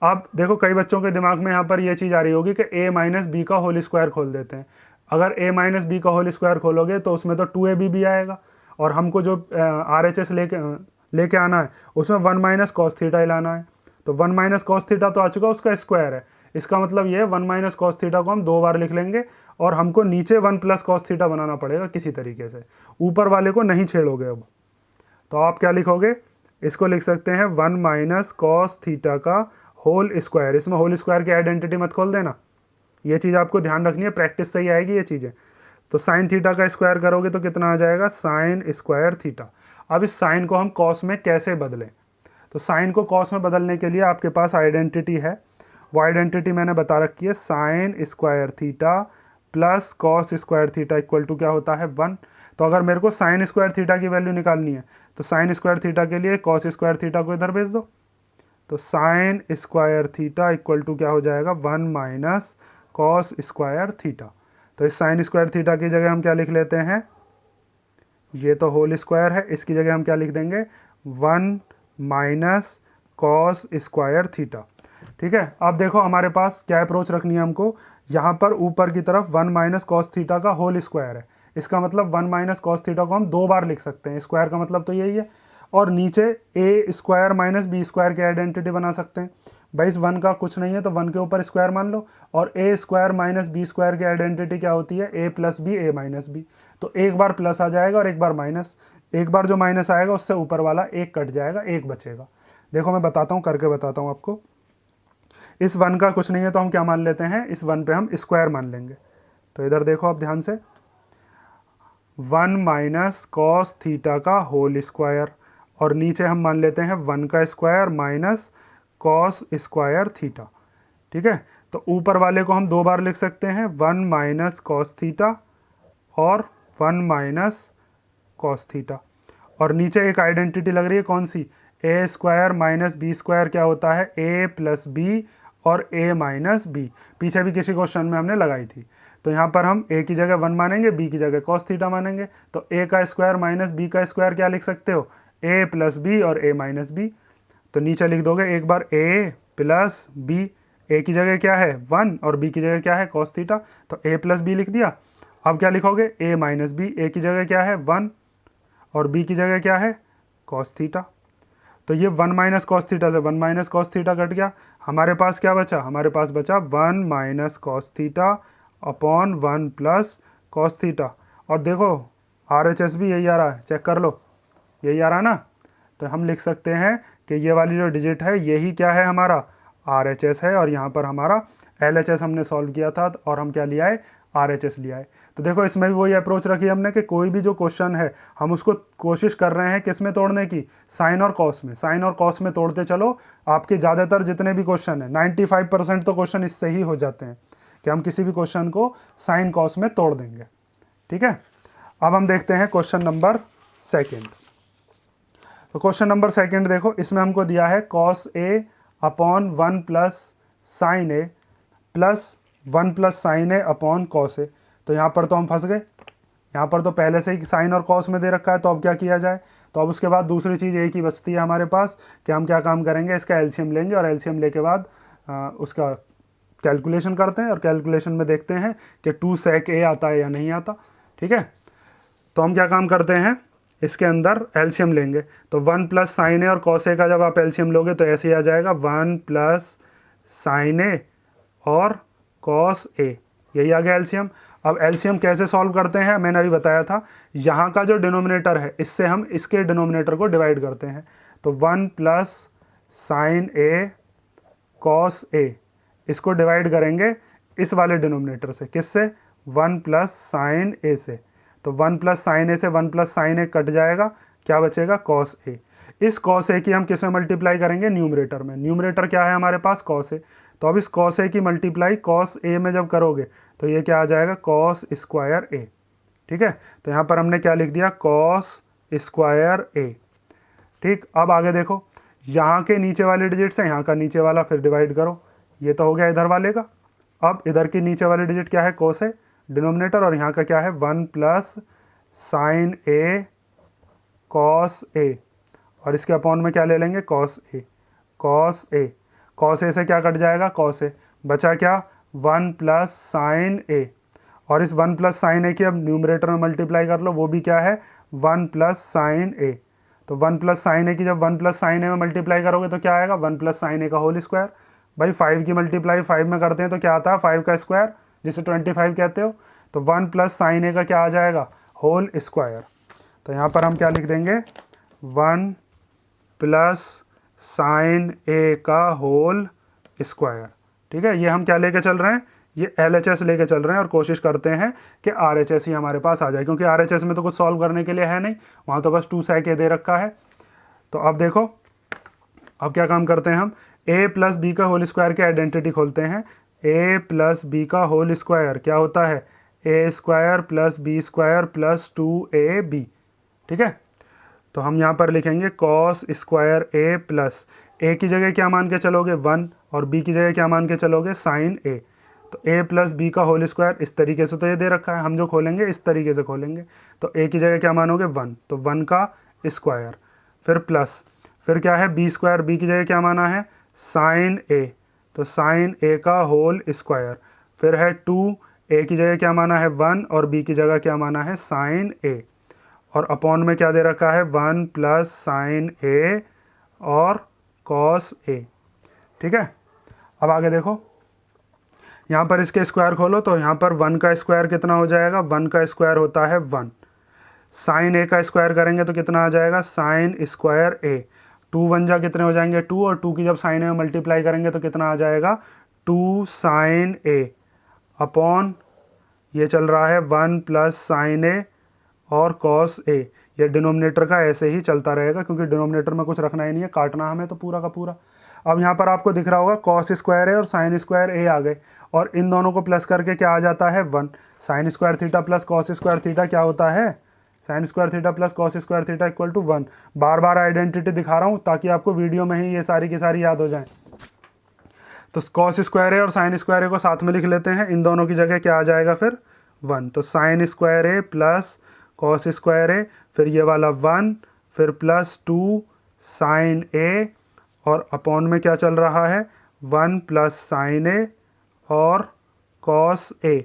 अब देखो कई बच्चों के दिमाग में यहाँ पर ये चीज़ आ रही होगी कि a माइनस बी का होल स्क्वायर खोल देते हैं। अगर a माइनस बी का होल स्क्वायर खोलोगे तो उसमें तो 2ab भी आएगा, और हमको जो RHS लेके आना है उसमें 1 माइनस कॉस थीटा ही लाना है। तो 1 माइनस कॉस थीटा तो आ चुका, उसका स्क्वायर है, इसका मतलब ये है 1 माइनस कॉस थीटा को हम 2 बार लिख लेंगे और हमको नीचे 1 प्लस कॉस थीटा बनाना पड़ेगा किसी तरीके से, ऊपर वाले को नहीं छेड़ोगे अब। तो आप क्या लिखोगे, इसको लिख सकते हैं 1 माइनस कॉस थीटा का होल स्क्वायर। इसमें होल स्क्वायर की आइडेंटिटी मत खोल देना, ये चीज़ आपको ध्यान रखनी है, प्रैक्टिस से ही आएगी ये चीज़ें। तो साइन थीटा का स्क्वायर करोगे तो कितना आ जाएगा, साइन स्क्वायर थीटा। अब इस साइन को हम कॉस में कैसे बदलें, तो साइन को कॉस में बदलने के लिए आपके पास आइडेंटिटी है, वो आइडेंटिटी मैंने बता रखी है, sine square theta plus cos square theta equal to क्या होता है 1। तो अगर मेरे को साइन स्क्वायर थीटा की वैल्यू निकालनी है तो साइन स्क्वायर थीटा के लिए कॉस स्क्वायर थीटा को इधर भेज दो, तो sine square theta equal to क्या हो जाएगा 1 माइनस कॉस स्क्वायर थीटा। तो इस साइन स्क्वायर थीटा की जगह हम क्या लिख लेते हैं, ये तो होल स्क्वायर है, इसकी जगह हम क्या लिख देंगे 1 माइनस कॉस स्क्वायर थीटा। ठीक है, अब देखो हमारे पास क्या अप्रोच रखनी है हमको, यहाँ पर ऊपर की तरफ 1 माइनस कॉस थीटा का होल स्क्वायर है, इसका मतलब 1 माइनस कॉस थीटा को हम 2 बार लिख सकते हैं, स्क्वायर का मतलब तो यही है। और नीचे ए स्क्वायर माइनस बी स्क्वायर की आइडेंटिटी बना सकते हैं, भाई इस 1 का कुछ नहीं है तो 1 के ऊपर स्क्वायर मान लो, और ए स्क्वायर माइनस बी स्क्वायर की आइडेंटिटी क्या होती है, ए plus b a minus b. तो एक बार प्लस आ जाएगा और एक बार माइनस, एक बार जो माइनस आएगा उससे ऊपर वाला एक कट जाएगा, एक बचेगा। देखो मैं बताता हूँ, करके बताता हूँ आपको। इस 1 का कुछ नहीं है तो हम क्या मान लेते हैं, इस 1 पे हम स्क्वायर मान लेंगे। तो इधर देखो आप ध्यान से, 1 माइनस कॉस थीटा का होल स्क्वायर, और नीचे हम मान लेते हैं 1 का square minus cos square theta. ठीक है, तो ऊपर वाले को हम 2 बार लिख सकते हैं, 1 माइनस कॉस थीटा और 1 माइनस कॉस थीटा। और नीचे एक आइडेंटिटी लग रही है कौन सी, ए स्क्वायर माइनस बी स्क्वायर क्या होता है, ए प्लस बी और ए माइनस बी। पीछे भी किसी क्वेश्चन में हमने लगाई थी। तो यहाँ पर हम ए की जगह 1 मानेंगे, बी की जगह कॉस थीटा मानेंगे। तो ए का स्क्वायर माइनस बी का स्क्वायर क्या लिख सकते हो, ए प्लस बी और ए माइनस बी। तो नीचे लिख दोगे एक बार ए प्लस बी, ए की जगह क्या है 1 और बी की जगह क्या है कॉस थीटा, तो ए प्लस बी लिख दिया। अब क्या लिखोगे, ए माइनस बी, ए की जगह क्या है 1 और बी की जगह क्या है कॉस थीटा। तो ये 1 माइनस कॉस थीटा से 1 माइनस कॉस थीटा कट गया, हमारे पास क्या बचा, हमारे पास बचा 1 minus cos theta upon 1 plus cos theta. और देखो RHS भी यही आ रहा है, चेक कर लो, यही आ रहा है ना। तो हम लिख सकते हैं कि ये वाली जो डिजिट है यही क्या है, हमारा RHS है, और यहाँ पर हमारा LHS हमने सॉल्व किया था और हम क्या लिया है, RHS लिया है। तो देखो इसमें भी वही अप्रोच रखी हमने कि कोई भी जो क्वेश्चन है हम उसको कोशिश कर रहे हैं किस में तोड़ने की, साइन और कॉस में, साइन और कॉस में तोड़ते चलो। आपके ज़्यादातर जितने भी क्वेश्चन है 95% तो क्वेश्चन इससे ही हो जाते हैं कि हम किसी भी क्वेश्चन को साइन कॉस में तोड़ देंगे। ठीक है, अब हम देखते हैं क्वेश्चन नंबर 2। तो क्वेश्चन नंबर 2 देखो, इसमें हमको दिया है cos A upon 1 plus sign A plus 1 plus sign A upon cos A. तो यहाँ पर तो हम फंस गए, यहाँ पर तो पहले से ही साइन और कॉस में दे रखा है, तो अब क्या किया जाए। तो अब उसके बाद दूसरी चीज़ एक ही बचती है हमारे पास कि हम क्या काम करेंगे, इसका एलसीएम लेंगे और एलसीएम लेके बाद उसका कैलकुलेशन करते हैं और कैलकुलेशन में देखते हैं कि 2 sec a आता है या नहीं आता। ठीक है, तो हम क्या काम करते हैं, इसके अंदर एलसीएम लेंगे। तो 1 प्लस साइन ए और कॉस ए का जब आप एलसीएम लोगे तो ऐसे ही आ जाएगा 1 प्लस साइन ए और कॉस ए, यही आ गया एलसीएम। अब एलसीएम कैसे सॉल्व करते हैं, मैंने अभी बताया था, यहाँ का जो डिनोमिनेटर है इससे हम इसके डिनोमिनेटर को डिवाइड करते हैं। तो 1 plus sign A cos A, इसको डिवाइड करेंगे इस वाले डिनोमिनेटर से, किससे, 1 प्लस साइन ए से। तो 1 प्लस साइन ए से 1 प्लस साइन ए कट जाएगा, क्या बचेगा कॉस ए। इस कॉस ए की हम किस में मल्टीप्लाई करेंगे, न्यूमरेटर में। न्यूमरेटर क्या है हमारे पास, कॉस ए। तो अब इस कॉस ए की मल्टीप्लाई कॉस ए में जब करोगे तो ये क्या आ जाएगा, कॉस स्क्वायर ए। ठीक है, तो यहाँ पर हमने क्या लिख दिया, कॉस स्क्वायर ए। ठीक, अब आगे देखो, यहाँ के नीचे वाले डिजिट से यहाँ का नीचे वाला फिर डिवाइड करो, ये तो हो गया इधर वाले का। अब इधर की नीचे वाले डिजिट क्या है, कॉस है डिनोमिनेटर, और यहाँ का क्या है 1 plus sign A cos A, और इसके अपॉन में क्या ले लेंगे, cos A. Cos A, cos A से क्या कट जाएगा, कॉस ए, बचा क्या 1 प्लस साइन ए, और इस 1 प्लस साइन ए की अब न्यूमरेटर में मल्टीप्लाई कर लो, वो भी क्या है 1 प्लस साइन ए। तो 1 प्लस साइन ए की जब 1 प्लस साइन ए में मल्टीप्लाई करोगे तो क्या आएगा, 1 प्लस साइन ए का होल स्क्वायर, भाई 5 की मल्टीप्लाई 5 में करते हैं तो क्या आता है 5 का स्क्वायर, जिसे 25 कहते हो। तो 1 प्लस साइन ए का क्या आ जाएगा, होल स्क्वायर। तो यहाँ पर हम क्या लिख देंगे, 1 प्लस साइन ए का होल स्क्वायर। ठीक है, ये हम क्या लेके चल रहे हैं, ये LHS लेके चल रहे हैं और कोशिश करते हैं कि RHS ही हमारे पास आ जाए, क्योंकि RHS में तो कुछ सॉल्व करने के लिए है नहीं, वहाँ तो बस 2 sec a दे रखा है। तो अब देखो, अब क्या काम करते हैं हम, a प्लस बी का होल स्क्वायर की आइडेंटिटी खोलते हैं। a प्लस बी का होल स्क्वायर क्या होता है, a square plus B square plus 2ab। ठीक है, तो हम यहाँ पर लिखेंगे cos square a plus a की जगह क्या मान के चलोगे 1 और b की जगह क्या मान के चलोगे साइन a। तो a प्लस बी का होल स्क्वायर इस तरीके से तो ये दे रखा है, हम जो खोलेंगे इस तरीके से खोलेंगे। तो a की जगह क्या मानोगे 1, तो 1 का स्क्वायर, फिर प्लस, फिर क्या है b स्क्वायर, b की जगह क्या माना है साइन a, तो साइन a का होल स्क्वायर, फिर है 2, a की जगह क्या माना है 1 और b की जगह क्या माना है साइन a, और अपॉन में क्या दे रखा है 1 प्लस साइन a और कॉस a। ठीक है, अब आगे देखो, यहाँ पर इसके स्क्वायर खोलो तो यहाँ पर 1 का स्क्वायर कितना हो जाएगा, 1 का स्क्वायर होता है 1। साइन a का स्क्वायर करेंगे तो कितना आ जाएगा साइन स्क्वायर a। 2 1 जा कितने हो जाएंगे 2, और 2 की जब साइन a में मल्टीप्लाई करेंगे तो कितना आ जाएगा 2 साइन a अपॉन ये चल रहा है 1 प्लस साइन a और कॉस a। ये डिनोमिनेटर का ऐसे ही चलता रहेगा, क्योंकि डिनोमिनेटर में कुछ रखना ही नहीं है, काटना हमें तो पूरा का पूरा। अब यहाँ पर आपको दिख रहा होगा कॉस स्क्वायर a और साइन स्क्वायर a आ गए, और इन दोनों को प्लस करके क्या आ जाता है 1। Sine square theta plus cos square theta क्या होता है, sine square theta plus cos square theta equal to 1। बार बार आइडेंटिटी दिखा रहा हूँ ताकि आपको वीडियो में ही ये सारी की सारी याद हो जाए। तो कॉस स्क्वायर a और साइन स्क्वायर a को साथ में लिख लेते हैं, इन दोनों की जगह क्या आ जाएगा फिर 1। तो sine square a plus cos square a, फिर ये वाला 1, फिर प्लस 2 साइन a, और अपॉन में क्या चल रहा है 1 प्लस साइन a और कॉस a।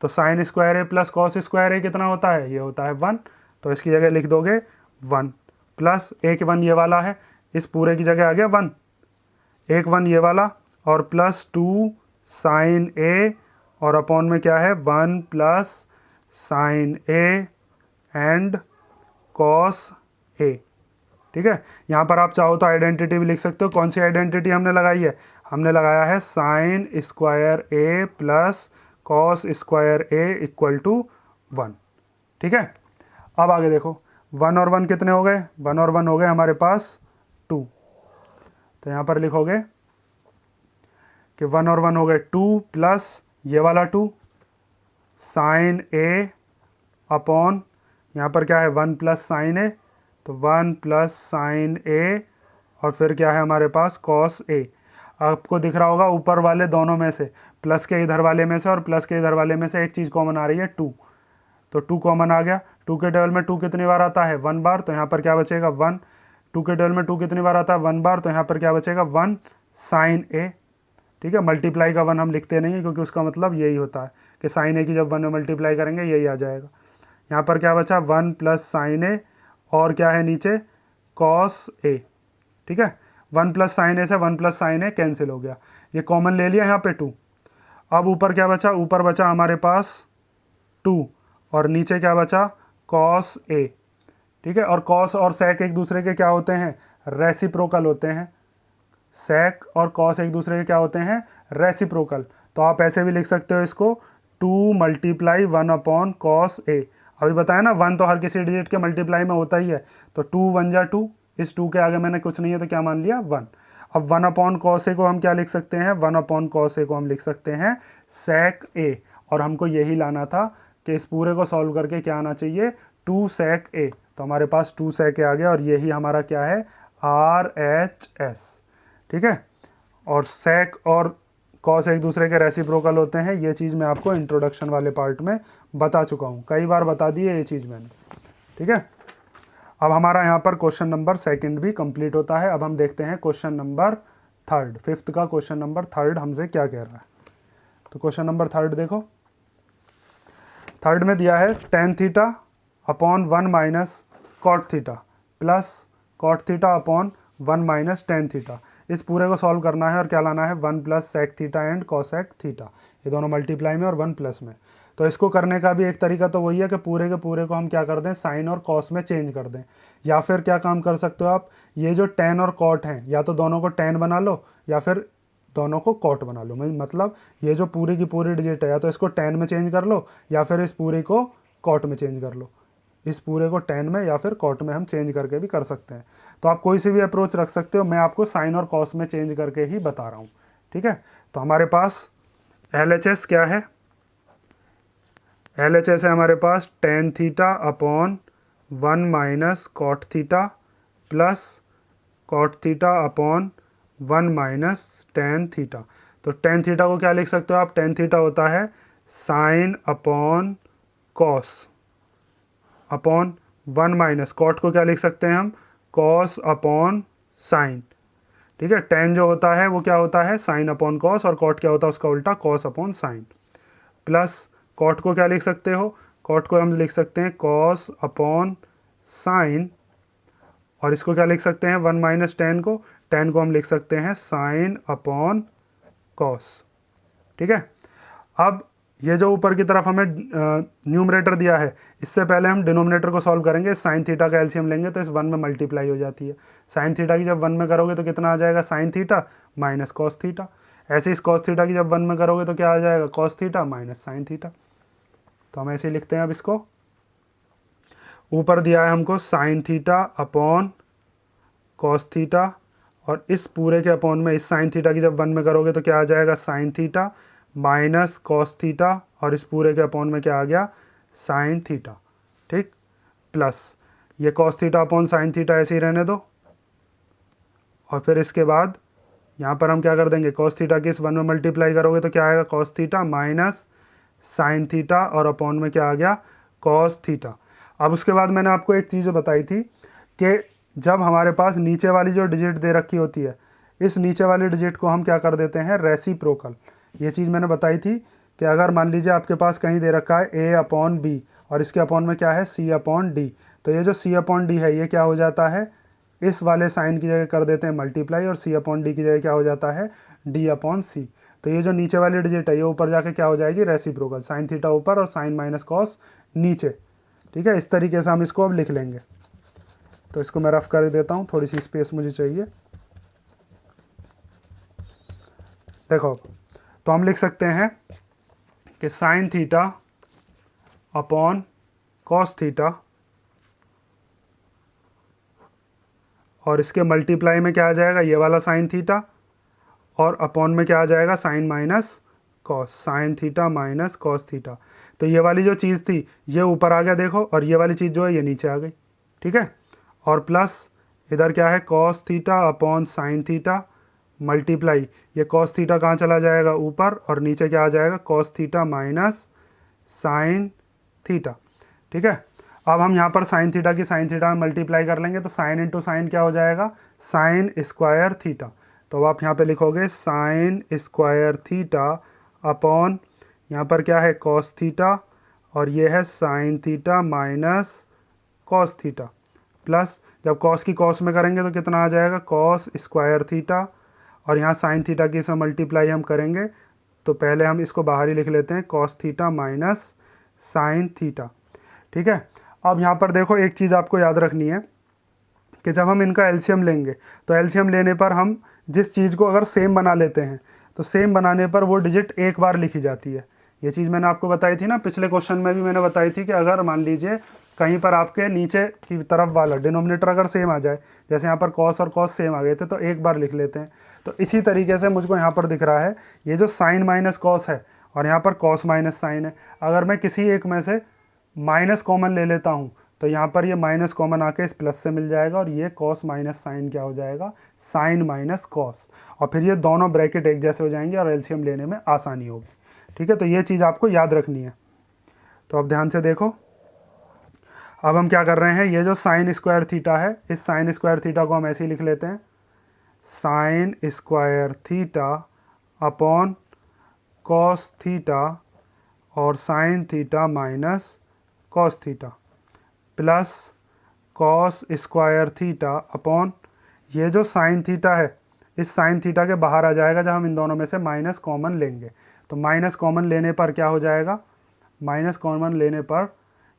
तो sine square a plus cos square a कितना होता है, ये होता है 1। तो इसकी जगह लिख दोगे 1 प्लस एक 1 ये वाला है, इस पूरे की जगह आ गया 1, एक 1 ये वाला, और प्लस 2 साइन a, और अपॉन में क्या है 1 plus sign a and cos a। ठीक है, यहाँ पर आप चाहो तो आइडेंटिटी भी लिख सकते हो। कौन सी आइडेंटिटी हमने लगाई है, हमने लगाया है sine square a plus cos square a equal to 1। ठीक है, अब आगे देखो, 1 और 1 कितने हो गए, 1 और 1 हो गए हमारे पास 2। तो यहाँ पर लिखोगे कि 1 और 1 हो गए 2 प्लस ये वाला 2 साइन a अपॉन यहाँ पर क्या है 1 प्लस साइन a, तो 1 प्लस साइन a, और फिर क्या है हमारे पास कॉस a। आपको दिख रहा होगा ऊपर वाले दोनों में से, प्लस के इधर वाले में से और प्लस के इधर वाले में से एक चीज़ कॉमन आ रही है 2, तो 2 कॉमन आ गया। 2 के टेबल में 2 कितनी बार आता है 1 बार, तो यहाँ पर क्या बचेगा 1। 2 के टेबल में 2 कितनी बार आता है 1 बार, तो यहाँ पर क्या बचेगा 1 साइन a। ठीक है, मल्टीप्लाई का 1 हम लिखते नहीं, क्योंकि उसका मतलब यही होता है कि साइन a की जब 1 में मल्टीप्लाई करेंगे यही आ जाएगा। यहाँ पर क्या बचा 1 प्लस साइन a, और क्या है नीचे कॉस a। ठीक है, 1 प्लस साइन a से 1 प्लस साइन a कैंसिल हो गया, ये कॉमन ले लिया यहाँ पे 2। अब ऊपर क्या बचा, ऊपर बचा हमारे पास 2, और नीचे क्या बचा कॉस a। ठीक है, और कॉस और सेक एक दूसरे के क्या होते हैं, रेसिप्रोकल होते हैं। सेक और कॉस एक दूसरे के क्या होते हैं, रेसिप्रोकल। तो आप ऐसे भी लिख सकते हो इसको 2 मल्टीप्लाई 1 अपॉन कॉस a। अभी बताया ना 1 तो हर किसी डिजिट के मल्टीप्लाई में होता ही है, तो 2 1 जा 2, इस 2 के आगे मैंने कुछ नहीं है तो क्या मान लिया 1। अब 1 अपॉन कॉस a को हम क्या लिख सकते हैं, 1 अपॉन कॉस a को हम लिख सकते हैं सेक a, और हमको यही लाना था कि इस पूरे को सॉल्व करके क्या आना चाहिए 2 सेक a। तो हमारे पास 2 सेक a आ गया, और यही हमारा क्या है RHS। ठीक है, और सेक और कॉस एक दूसरे के रेसिप्रोकल होते हैं, ये चीज़ मैं आपको इंट्रोडक्शन वाले पार्ट में बता चुका हूँ, कई बार बता दी है ये चीज़ मैंने। ठीक है, अब हमारा यहाँ पर क्वेश्चन नंबर 2 भी कंप्लीट होता है। अब हम देखते हैं क्वेश्चन नंबर 3, 5th का क्वेश्चन नंबर 3 हमसे क्या कह रहा है। तो क्वेश्चन नंबर 3 देखो, 3 में दिया है tan theta upon 1 minus cot theta plus cot theta upon 1 minus tan theta. इस पूरे को सॉल्व करना है और क्या लाना है, 1 plus sec theta and cosec theta, ये दोनों मल्टीप्लाई में और 1 प्लस में। तो इसको करने का भी एक तरीका तो वही है कि पूरे के पूरे को हम क्या कर दें, साइन और कॉस में चेंज कर दें। या फिर क्या काम कर सकते हो आप, ये जो टेन और कॉट हैं या तो दोनों को टेन बना लो या फिर दोनों को कॉट बना लो। मतलब ये जो पूरी की पूरी डिजिट है या तो इसको टेन में चेंज कर लो या फिर इस पूरी को कॉट में चेंज कर लो। इस पूरे को टेन में या फिर कॉट में हम चेंज करके भी कर सकते हैं। तो आप कोई सी भी अप्रोच रख सकते हो, मैं आपको साइन और कॉस में चेंज करके ही बता रहा हूँ। ठीक है, तो हमारे पास LHS क्या है, LHS है हमारे पास tan theta upon 1 minus cot theta plus cot theta upon 1 minus tan theta. तो टेन थीटा को क्या लिख सकते हो आप, टेन थीटा होता है sine upon cos upon 1 minus cot को क्या लिख सकते हैं हम, कॉस अपॉन साइन। ठीक है, टेन जो होता है वो क्या होता है, साइन अपॉन कॉस, और कॉट क्या होता है उसका उल्टा, cos upon sine. Plus cot को क्या लिख सकते हो, कॉट को हम लिख सकते हैं कॉस अपॉन साइन, और इसको क्या लिख सकते हैं 1 माइनस टेन को हम लिख सकते हैं साइन अपॉन कॉस। ठीक है, अब ये जो ऊपर की तरफ हमें न्यूमरेटर दिया है, इससे पहले हम डिनोमिनेटर को सॉल्व करेंगे। साइन थीटा का एलसीएम लेंगे तो इस 1 में मल्टीप्लाई हो जाती है। साइन थीटा की जब 1 में करोगे तो कितना आ जाएगा, sign theta minus cos theta. ऐसे इस कॉस थीटा की जब 1 में करोगे तो क्या आ जाएगा, cos theta minus sign theta. तो हम ऐसे लिखते हैं। अब इसको ऊपर दिया है हमको sine theta upon cos theta, और इस पूरे के अपॉन में इस साइन थीटा की जब 1 में करोगे तो क्या आ जाएगा, sign theta minus cos theta, और इस पूरे के अपॉन में क्या आ गया, साइन थीटा। ठीक, प्लस ये cos theta upon sine theta ऐसे ही रहने दो, और फिर इसके बाद यहाँ पर हम क्या कर देंगे, कॉस थीटा की इस 1 में मल्टीप्लाई करोगे तो क्या आएगा, cos theta minus sine theta, और अपॉन में क्या आ गया, कॉस थीटा। अब उसके बाद मैंने आपको एक चीज़ बताई थी कि जब हमारे पास नीचे वाली जो डिजिट दे रखी होती है, इस नीचे वाली डिजिट को हम क्या कर देते हैं, रेसिप्रोकल। ये चीज़ मैंने बताई थी कि अगर मान लीजिए आपके पास कहीं दे रखा है a अपॉन बी और इसके अपॉन में क्या है, c अपॉन डी, तो ये जो c अपॉन डी है ये क्या हो जाता है, इस वाले साइन की जगह कर देते हैं मल्टीप्लाई, और c अपॉन डी की जगह क्या हो जाता है, d अपॉन सी। तो ये जो नीचे वाली डिजिट है ये ऊपर जाके क्या हो जाएगी, रेसिप्रोकल। साइन थीटा ऊपर और साइन माइनस कॉस नीचे। ठीक है, इस तरीके से हम इसको अब लिख लेंगे। तो इसको मैं रफ कर देता हूँ, थोड़ी सी स्पेस मुझे चाहिए। देखो, तो हम लिख सकते हैं कि sine theta upon cos theta, और इसके मल्टीप्लाई में क्या आ जाएगा, ये वाला साइन थीटा, और अपॉन में क्या आ जाएगा, sine minus cos, sine theta minus cos theta. तो ये वाली जो चीज़ थी ये ऊपर आ गया देखो, और ये वाली चीज़ जो है ये नीचे आ गई। ठीक है, और प्लस इधर क्या है, cos theta upon sine theta multiply, ये कॉस थीटा कहाँ चला जाएगा, ऊपर, और नीचे क्या आ जाएगा, cos theta minus sine theta. ठीक है, अब हम यहाँ पर साइन थीटा की साइन थीटा में मल्टीप्लाई कर लेंगे, तो साइन इंटू साइन क्या हो जाएगा, साइन स्क्वायर थीटा। तो अब आप यहाँ पे लिखोगे साइन स्क्वायर थीटा अपॉन, यहाँ पर क्या है, कॉस थीटा, और ये है sign theta minus cos theta, plus जब कॉस की कॉस में करेंगे तो कितना आ जाएगा, कॉस स्क्वायर थीटा, और यहाँ साइन थीटा की इसमें मल्टीप्लाई हम करेंगे तो पहले हम इसको बाहर ही लिख लेते हैं, cos theta minus sine theta. ठीक है, अब यहाँ पर देखो एक चीज़ आपको याद रखनी है कि जब हम इनका एलसीएम लेंगे तो एलसीएम लेने पर हम जिस चीज़ को अगर सेम बना लेते हैं तो सेम बनाने पर वो डिजिट एक बार लिखी जाती है। ये चीज़ मैंने आपको बताई थी ना, पिछले क्वेश्चन में भी मैंने बताई थी कि अगर मान लीजिए कहीं पर आपके नीचे की तरफ वाला डिनोमिनेटर अगर सेम आ जाए, जैसे यहाँ पर कॉस और कॉस सेम आ गए थे तो एक बार लिख लेते हैं। तो इसी तरीके से मुझको यहाँ पर दिख रहा है ये जो साइन माइनस कॉस है और यहाँ पर कॉस माइनस साइन है, अगर मैं किसी एक में से माइनस कॉमन ले लेता हूँ तो यहाँ पर ये माइनस कॉमन आके इस प्लस से मिल जाएगा, और ये कॉस माइनस साइन क्या हो जाएगा, साइन माइनस कॉस, और फिर ये दोनों ब्रैकेट एक जैसे हो जाएंगे और एलसीएम लेने में आसानी होगी। ठीक है, तो ये चीज़ आपको याद रखनी है। तो अब ध्यान से देखो, अब हम क्या कर रहे हैं, ये जो साइन स्क्वायर थीटा है, इस साइन स्क्वायर थीटा को हम ऐसे ही लिख लेते हैं, sine square theta upon cos theta और sine theta minus cos theta, plus cos square theta upon ये जो साइन थीटा है इस साइन थीटा के बाहर आ जाएगा जब हम इन दोनों में से माइनस कॉमन लेंगे। तो माइनस कॉमन लेने पर क्या हो जाएगा, माइनस कॉमन लेने पर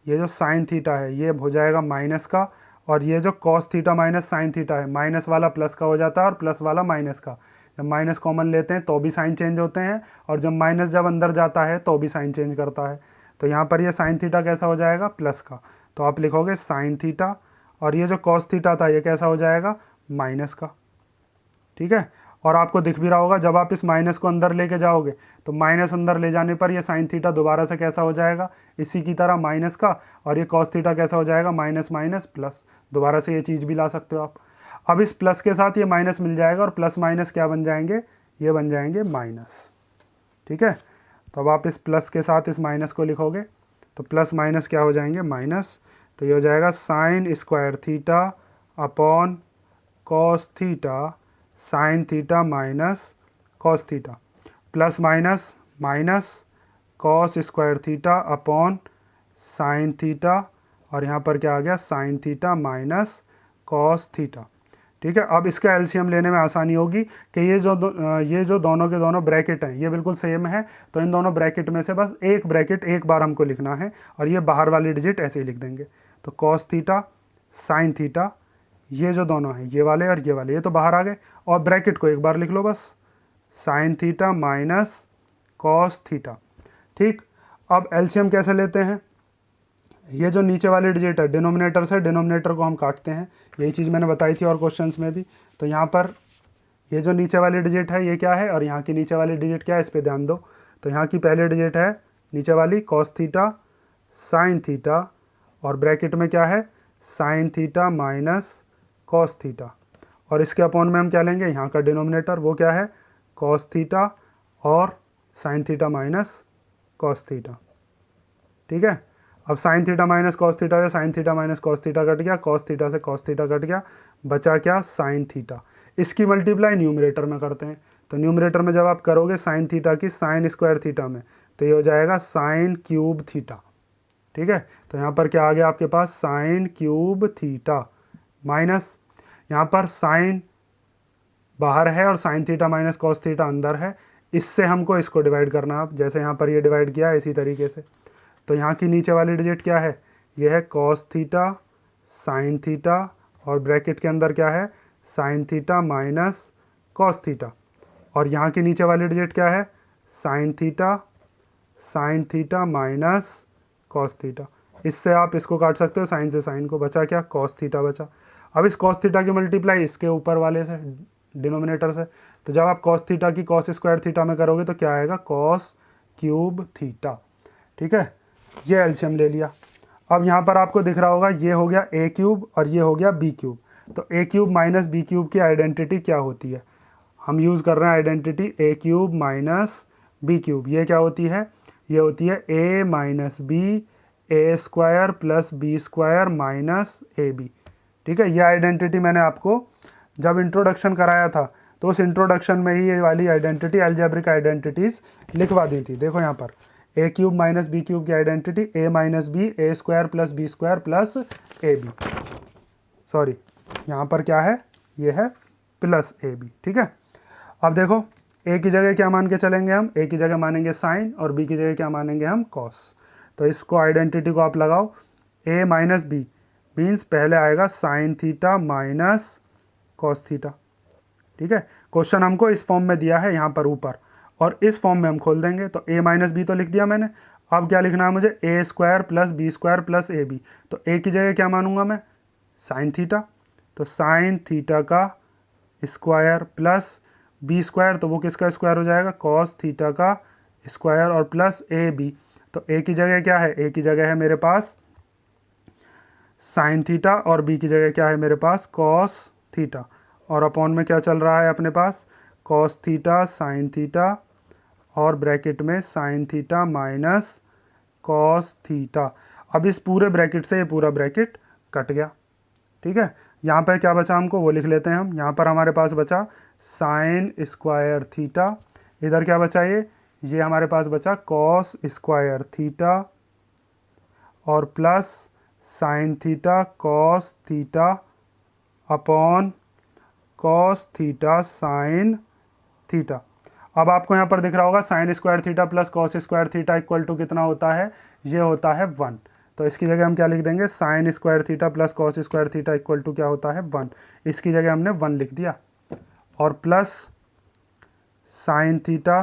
ये जो साइन थीटा है ये हो जाएगा माइनस का, और ये जो cos theta minus sine theta है, माइनस वाला प्लस का हो जाता है और प्लस वाला माइनस का। जब माइनस कॉमन लेते हैं तो भी साइन चेंज होते हैं, और जब माइनस जब अंदर जाता है तो भी साइन चेंज करता है। तो यहाँ पर ये साइन थीटा कैसा हो जाएगा, प्लस का। तो आप लिखोगे साइन थीटा, और ये जो कॉस थीटा था ये कैसा हो जाएगा, माइनस का। ठीक है, और आपको दिख भी रहा होगा जब आप इस माइनस को अंदर लेके जाओगे तो माइनस अंदर ले जाने पर ये साइन थीटा दोबारा से कैसा हो जाएगा, इसी की तरह माइनस का, और ये कॉस थीटा कैसा हो जाएगा, माइनस माइनस प्लस। दोबारा से ये चीज़ भी ला सकते हो आप। अब इस प्लस के साथ ये माइनस मिल जाएगा, और प्लस माइनस क्या बन जाएंगे, ये बन जाएंगे माइनस। ठीक है, तो अब आप इस प्लस के साथ इस माइनस को लिखोगे तो प्लस माइनस क्या हो जाएंगे, माइनस। तो ये हो जाएगा sign square theta upon cos theta sine theta minus cos theta, plus minus minus cos square theta upon sine theta, और यहाँ पर क्या आ गया, sign theta minus cos theta. ठीक है, अब इसका एलसीएम लेने में आसानी होगी कि ये जो दोनों के दोनों ब्रैकेट हैं ये बिल्कुल सेम है, तो इन दोनों ब्रैकेट में से बस एक ब्रैकेट एक बार हमको लिखना है, और ये बाहर वाली डिजिट ऐसे ही लिख देंगे। तो कॉस थीटा साइन थीटा, ये जो दोनों हैं ये वाले और ये वाले, ये तो बाहर आ गए, और ब्रैकेट को एक बार लिख लो बस, sign theta minus cos theta. ठीक, अब एलसीएम कैसे लेते हैं, ये जो नीचे वाली डिजिट है डिनोमिनेटर से, डिनोमिनेटर को हम काटते हैं, यही चीज़ मैंने बताई थी और क्वेश्चंस में भी। तो यहाँ पर ये जो नीचे वाली डिजिट है ये क्या है, और यहाँ की नीचे वाली डिजिट क्या है, इस पर ध्यान दो। तो यहाँ की पहली डिजिट है नीचे वाली कॉस थीटा साइन थीटा, और ब्रैकेट में क्या है, sign theta minus cos theta, और इसके अपॉन में हम क्या लेंगे, यहाँ का डिनोमिनेटर वो क्या है, कॉस थीटा और sine theta minus cos theta. ठीक है, अब sine theta minus cos theta से sine theta minus cos theta cut गया, कॉस थीटा से कॉस थीटा कट गया, बचा क्या, साइन थीटा। इसकी मल्टीप्लाई न्यूमरेटर में करते हैं। तो न्यूमरेटर में जब आप करोगे साइन थीटा की साइन स्क्वायर थीटा में, तो ये हो जाएगा साइन क्यूब थीटा। ठीक है, तो यहाँ पर क्या आ गया आपके पास, साइन क्यूब थीटा माइनस, यहाँ पर साइन बाहर है और sine theta minus cos theta अंदर है, इससे हमको इसको डिवाइड करना है। आप जैसे यहाँ पर ये डिवाइड किया है इसी तरीके से। तो यहाँ की नीचे वाली डिजिट क्या है, ये है कॉस थीटा साइन थीटा, और ब्रैकेट के अंदर क्या है, sign theta minus cos theta, और यहाँ की नीचे वाली डिजिट क्या है, sign theta minus cos theta. इससे आप इसको काट सकते हो, साइन से साइन को, बचा क्या, कॉस थीटा बचा। अब इस कॉस थीटा की मल्टीप्लाई इसके ऊपर वाले से, डिनोमिनेटर से, तो जब आप कॉस थीटा की कॉस स्क्वायर थीटा में करोगे तो क्या आएगा, कॉस क्यूब थीटा। ठीक है, ये एलसीएम ले लिया। अब यहाँ पर आपको दिख रहा होगा ये हो गया ए क्यूब और ये हो गया बी क्यूब। तो A cube minus B cube की आइडेंटिटी क्या होती है, हम यूज़ कर रहे हैं identity A cube minus B cube. ये क्या होती है, ये होती है A minus B A square plus B square minus A B. ठीक है, ये आइडेंटिटी मैंने आपको जब इंट्रोडक्शन कराया था तो उस इंट्रोडक्शन में ही ये वाली आइडेंटिटी, अलजेब्रिक आइडेंटिटीज़ लिखवा दी थी। देखो यहाँ पर a cube minus B cube की identity a minus B A square plus B square plus A b, sorry यहाँ पर क्या है, ये है प्लस ए बी। ठीक है, अब देखो ए की जगह क्या मान के चलेंगे हम, ए की जगह मानेंगे साइन और बी की जगह क्या मानेंगे हम, कॉस। तो इसको आइडेंटिटी को आप लगाओ, ए माइनस बी मीन्स पहले आएगा sign theta minus cos theta. ठीक है, क्वेश्चन हमको इस फॉर्म में दिया है यहाँ पर ऊपर, और इस फॉर्म में हम खोल देंगे। तो ए माइनस बी तो लिख दिया मैंने, अब क्या लिखना है मुझे, A square plus B square plus A B. तो ए की जगह क्या मानूंगा मैं, साइन थीटा, तो साइन थीटा का स्क्वायर प्लस बी स्क्वायर, तो वो किसका स्क्वायर हो जाएगा, कॉस थीटा का स्क्वायर, और प्लस ए बी। तो ए की जगह क्या है, ए की जगह है मेरे पास साइन थीटा, और बी की जगह क्या है मेरे पास, कॉस थीटा, और अपॉन में क्या चल रहा है अपने पास, कॉस थीटा साइन थीटा, और ब्रैकेट में sign theta minus cos theta. अब इस पूरे ब्रैकेट से ये पूरा ब्रैकेट कट गया। ठीक है, यहाँ पर क्या बचा हमको वो लिख लेते हैं हम। यहाँ पर हमारे पास बचा साइन स्क्वायर थीटा, इधर क्या बचा, ये हमारे पास बचा कॉस स्क्वायर थीटा, और plus sine theta cos theta upon cos theta sine theta. अब आपको यहाँ पर दिख रहा होगा sine square theta plus cos square theta equal to कितना होता है, ये होता है 1। तो इसकी जगह हम क्या लिख देंगे, sine square theta plus cos square theta equal to क्या होता है 1। इसकी जगह हमने 1 लिख दिया और plus sine theta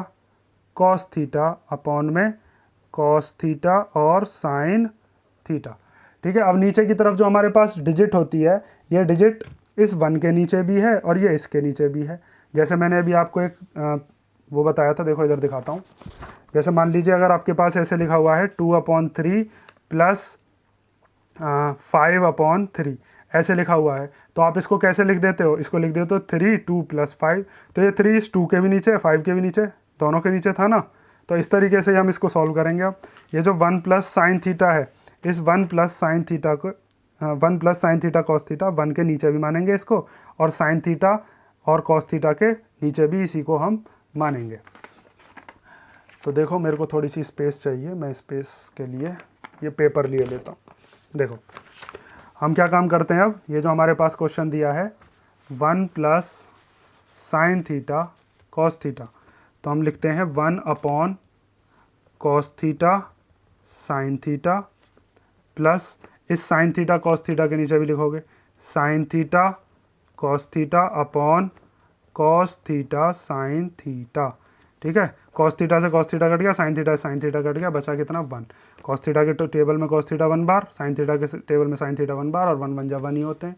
cos theta upon में कॉस थीटा और साइन थीटा। ठीक है, अब नीचे की तरफ जो हमारे पास डिजिट होती है, ये डिजिट इस 1 के नीचे भी है और ये इसके नीचे भी है। जैसे मैंने अभी आपको एक वो बताया था, देखो इधर दिखाता हूँ। जैसे मान लीजिए अगर आपके पास ऐसे लिखा हुआ है 2/3 प्लस 5/3 ऐसे लिखा हुआ है, तो आप इसको कैसे लिख देते हो, इसको लिख देते हो 3 2 + 5। तो ये 3 इस 2 के भी नीचे 5 के भी नीचे, दोनों के नीचे था ना। तो इस तरीके से हम इसको सॉल्व करेंगे। अब ये जो 1 प्लस साइन थीटा है, इस 1 प्लस साइन थीटा को 1 plus sine theta cos theta 1 के नीचे भी मानेंगे इसको, और साइन थीटा और कॉस थीटा के नीचे भी इसी को हम मानेंगे। तो देखो मेरे को थोड़ी सी स्पेस चाहिए, मैं स्पेस के लिए ये पेपर लिए लेता हूँ। देखो हम क्या काम करते हैं, अब ये जो हमारे पास क्वेश्चन दिया है 1 plus sine theta cos theta, तो हम लिखते हैं 1 cos theta sine theta plus इस साइन थीटा कॉस थीटा के नीचे भी लिखोगे sign theta cos theta upon cos theta sine theta. ठीक है, कॉस थीटा से कॉस थीटा कट गया, साइन थीटा से साइन थीटा कट गया, बचा कितना 1। कॉस थीटा के टेबल में कॉस थीटा 1 बार, साइन थीटा के टेबल में साइन थीटा 1 बार, और 1 1 जा 1 ही होते हैं।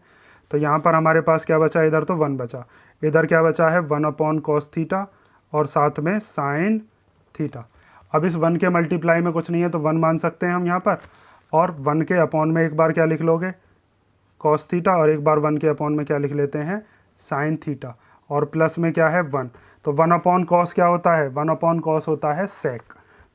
तो यहाँ पर हमारे पास क्या बचा, इधर तो 1 बचा, इधर क्या बचा है 1 कॉस थीटा और साथ में साइन थीटा। अब इस 1 के मल्टीप्लाई में कुछ नहीं है तो 1 मान सकते हैं हम यहाँ पर, और 1 के अपॉन में एक बार क्या लिख लोगे कॉस थीटा, और एक बार 1 के अपॉन में क्या लिख लेते हैं साइन थीटा, और प्लस में क्या है 1। तो 1 कॉस क्या होता है, 1 कॉस होता है सेक।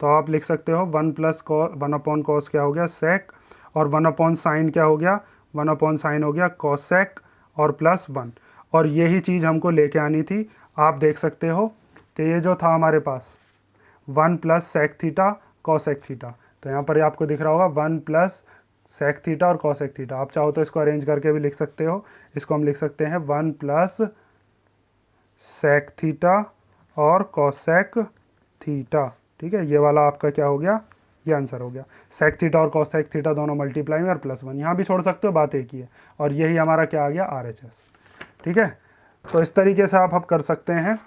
तो आप लिख सकते हो 1 कॉस क्या हो गया सेक, और 1 साइन क्या हो गया, 1 साइन हो गया कॉसेक, और प्लस 1। और यही चीज़ हमको लेके आनी थी। आप देख सकते हो कि ये जो था हमारे पास 1 plus sec theta cosec theta, तो यहाँ पर आपको दिख रहा होगा 1 प्लस सेक थीटा और कॉसेक थीटा। आप चाहो तो इसको अरेंज करके भी लिख सकते हो। इसको हम लिख सकते हैं 1 प्लस सेक थीटा और कॉसेक थीटा। ठीक है, ये वाला आपका क्या हो गया, ये आंसर हो गया। सेक थीटा और कॉसेक थीटा दोनों मल्टीप्लाई में और प्लस 1 यहाँ भी छोड़ सकते हो, बात एक ही है। और यही हमारा क्या आ गया RHS। ठीक है, तो इस तरीके से आप कर सकते हैं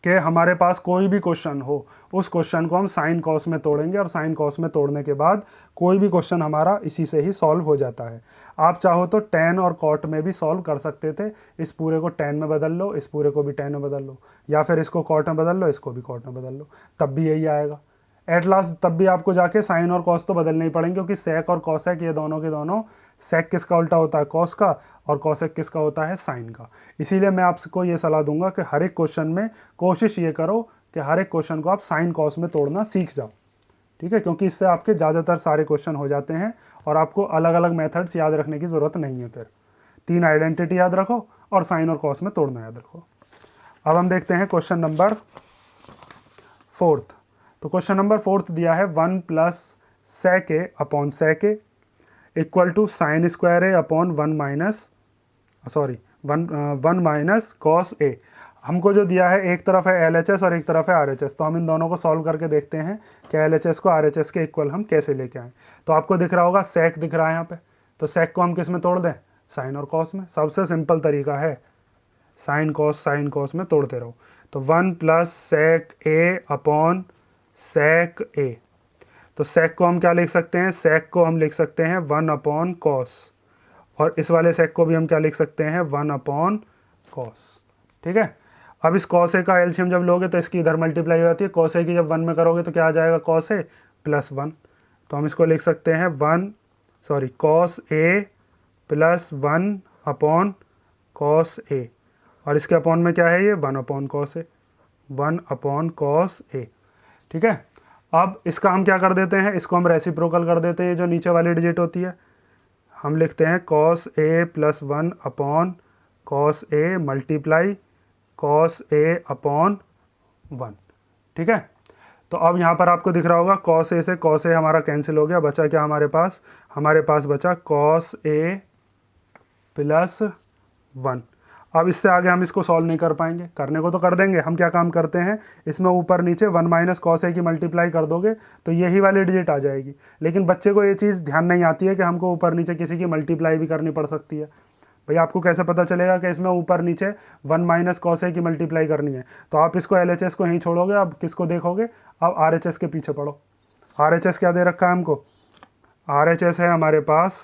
कि हमारे पास कोई भी क्वेश्चन हो, उस क्वेश्चन को हम साइन कॉस में तोड़ेंगे, और साइन कॉस में तोड़ने के बाद कोई भी क्वेश्चन हमारा इसी से ही सॉल्व हो जाता है। आप चाहो तो टेन और कॉट में भी सॉल्व कर सकते थे। इस पूरे को टेन में बदल लो, इस पूरे को भी टेन में बदल लो, या फिर इसको कॉट में बदल लो, इसको भी कॉट में बदल लो, तब भी यही आएगा एट लास्ट। तब भी आपको जाके साइन और कॉस तो बदलने ही पड़ेंगे, क्योंकि सेक और कॉसेक ये दोनों के दोनों, सेक किसका उल्टा होता है कॉस का, और कॉसेक किसका होता है साइन का। इसीलिए मैं आपको ये सलाह दूंगा कि हर एक क्वेश्चन में कोशिश ये करो कि हर एक क्वेश्चन को आप साइन कॉस में तोड़ना सीख जाओ। ठीक है, क्योंकि इससे आपके ज़्यादातर सारे क्वेश्चन हो जाते हैं और आपको अलग अलग मेथड्स याद रखने की ज़रूरत नहीं है। फिर 3 आइडेंटिटी याद रखो और साइन और कॉस में तोड़ना याद रखो। अब हम देखते हैं क्वेश्चन नंबर 4। तो क्वेश्चन नंबर 4 दिया है 1 plus sec A upon sec A equal to sine square A upon 1 minus cos A. हमको जो दिया है एक तरफ है LHS और एक तरफ है RHS, तो हम इन दोनों को सॉल्व करके देखते हैं कि LHS को RHS के इक्वल हम कैसे लेके आएँ। तो आपको दिख रहा होगा सेक दिख रहा है यहाँ पे, तो सेक को हम किस में तोड़ दें, साइन और कॉस में। सबसे सिंपल तरीका है साइन कॉस में तोड़ते रहो। तो 1 plus sec A upon sec ए, तो सेक को हम क्या लिख सकते हैं, सेक को हम लिख सकते हैं 1 अपॉन कॉस, और इस वाले सेक को भी हम क्या लिख सकते हैं 1 अपॉन कॉस। ठीक है, अब इस कॉस ए का एलसीएम जब लोगे तो इसकी इधर मल्टीप्लाई हो जाती है, कॉस ए की जब 1 में करोगे तो क्या आ जाएगा कॉस ए प्लस 1। तो हम इसको लिख सकते हैं cos A plus 1 upon cos A, और इसके अपॉन में क्या है ये 1 upon cos A, 1 upon cos A. ठीक है, अब इसका हम क्या कर देते हैं, इसको हम रेसिप्रोकल कर देते हैं। जो नीचे वाली डिजिट होती है हम लिखते हैं cos A plus 1 upon cos A multiply cos A upon 1। ठीक है, तो अब यहाँ पर आपको दिख रहा होगा कॉस ए से कॉस ए हमारा कैंसिल हो गया, बचा क्या हमारे पास बचा कॉस ए प्लस 1। अब इससे आगे हम इसको सॉल्व नहीं कर पाएंगे, करने को तो कर देंगे, हम क्या काम करते हैं, इसमें ऊपर नीचे 1 माइनस कॉस ए की मल्टीप्लाई कर दोगे तो यही वाली डिजिट आ जाएगी। लेकिन बच्चे को ये चीज़ ध्यान नहीं आती है कि हमको ऊपर नीचे किसी की मल्टीप्लाई भी करनी पड़ सकती है। भाई आपको कैसे पता चलेगा कि इसमें ऊपर नीचे 1 माइनस कॉस ए की मल्टीप्लाई करनी है? तो आप इसको LHS को यहीं छोड़ोगे, अब किसको देखोगे, अब RHS के पीछे पढ़ो। RHS क्या दे रखा है हमको, RHS है हमारे पास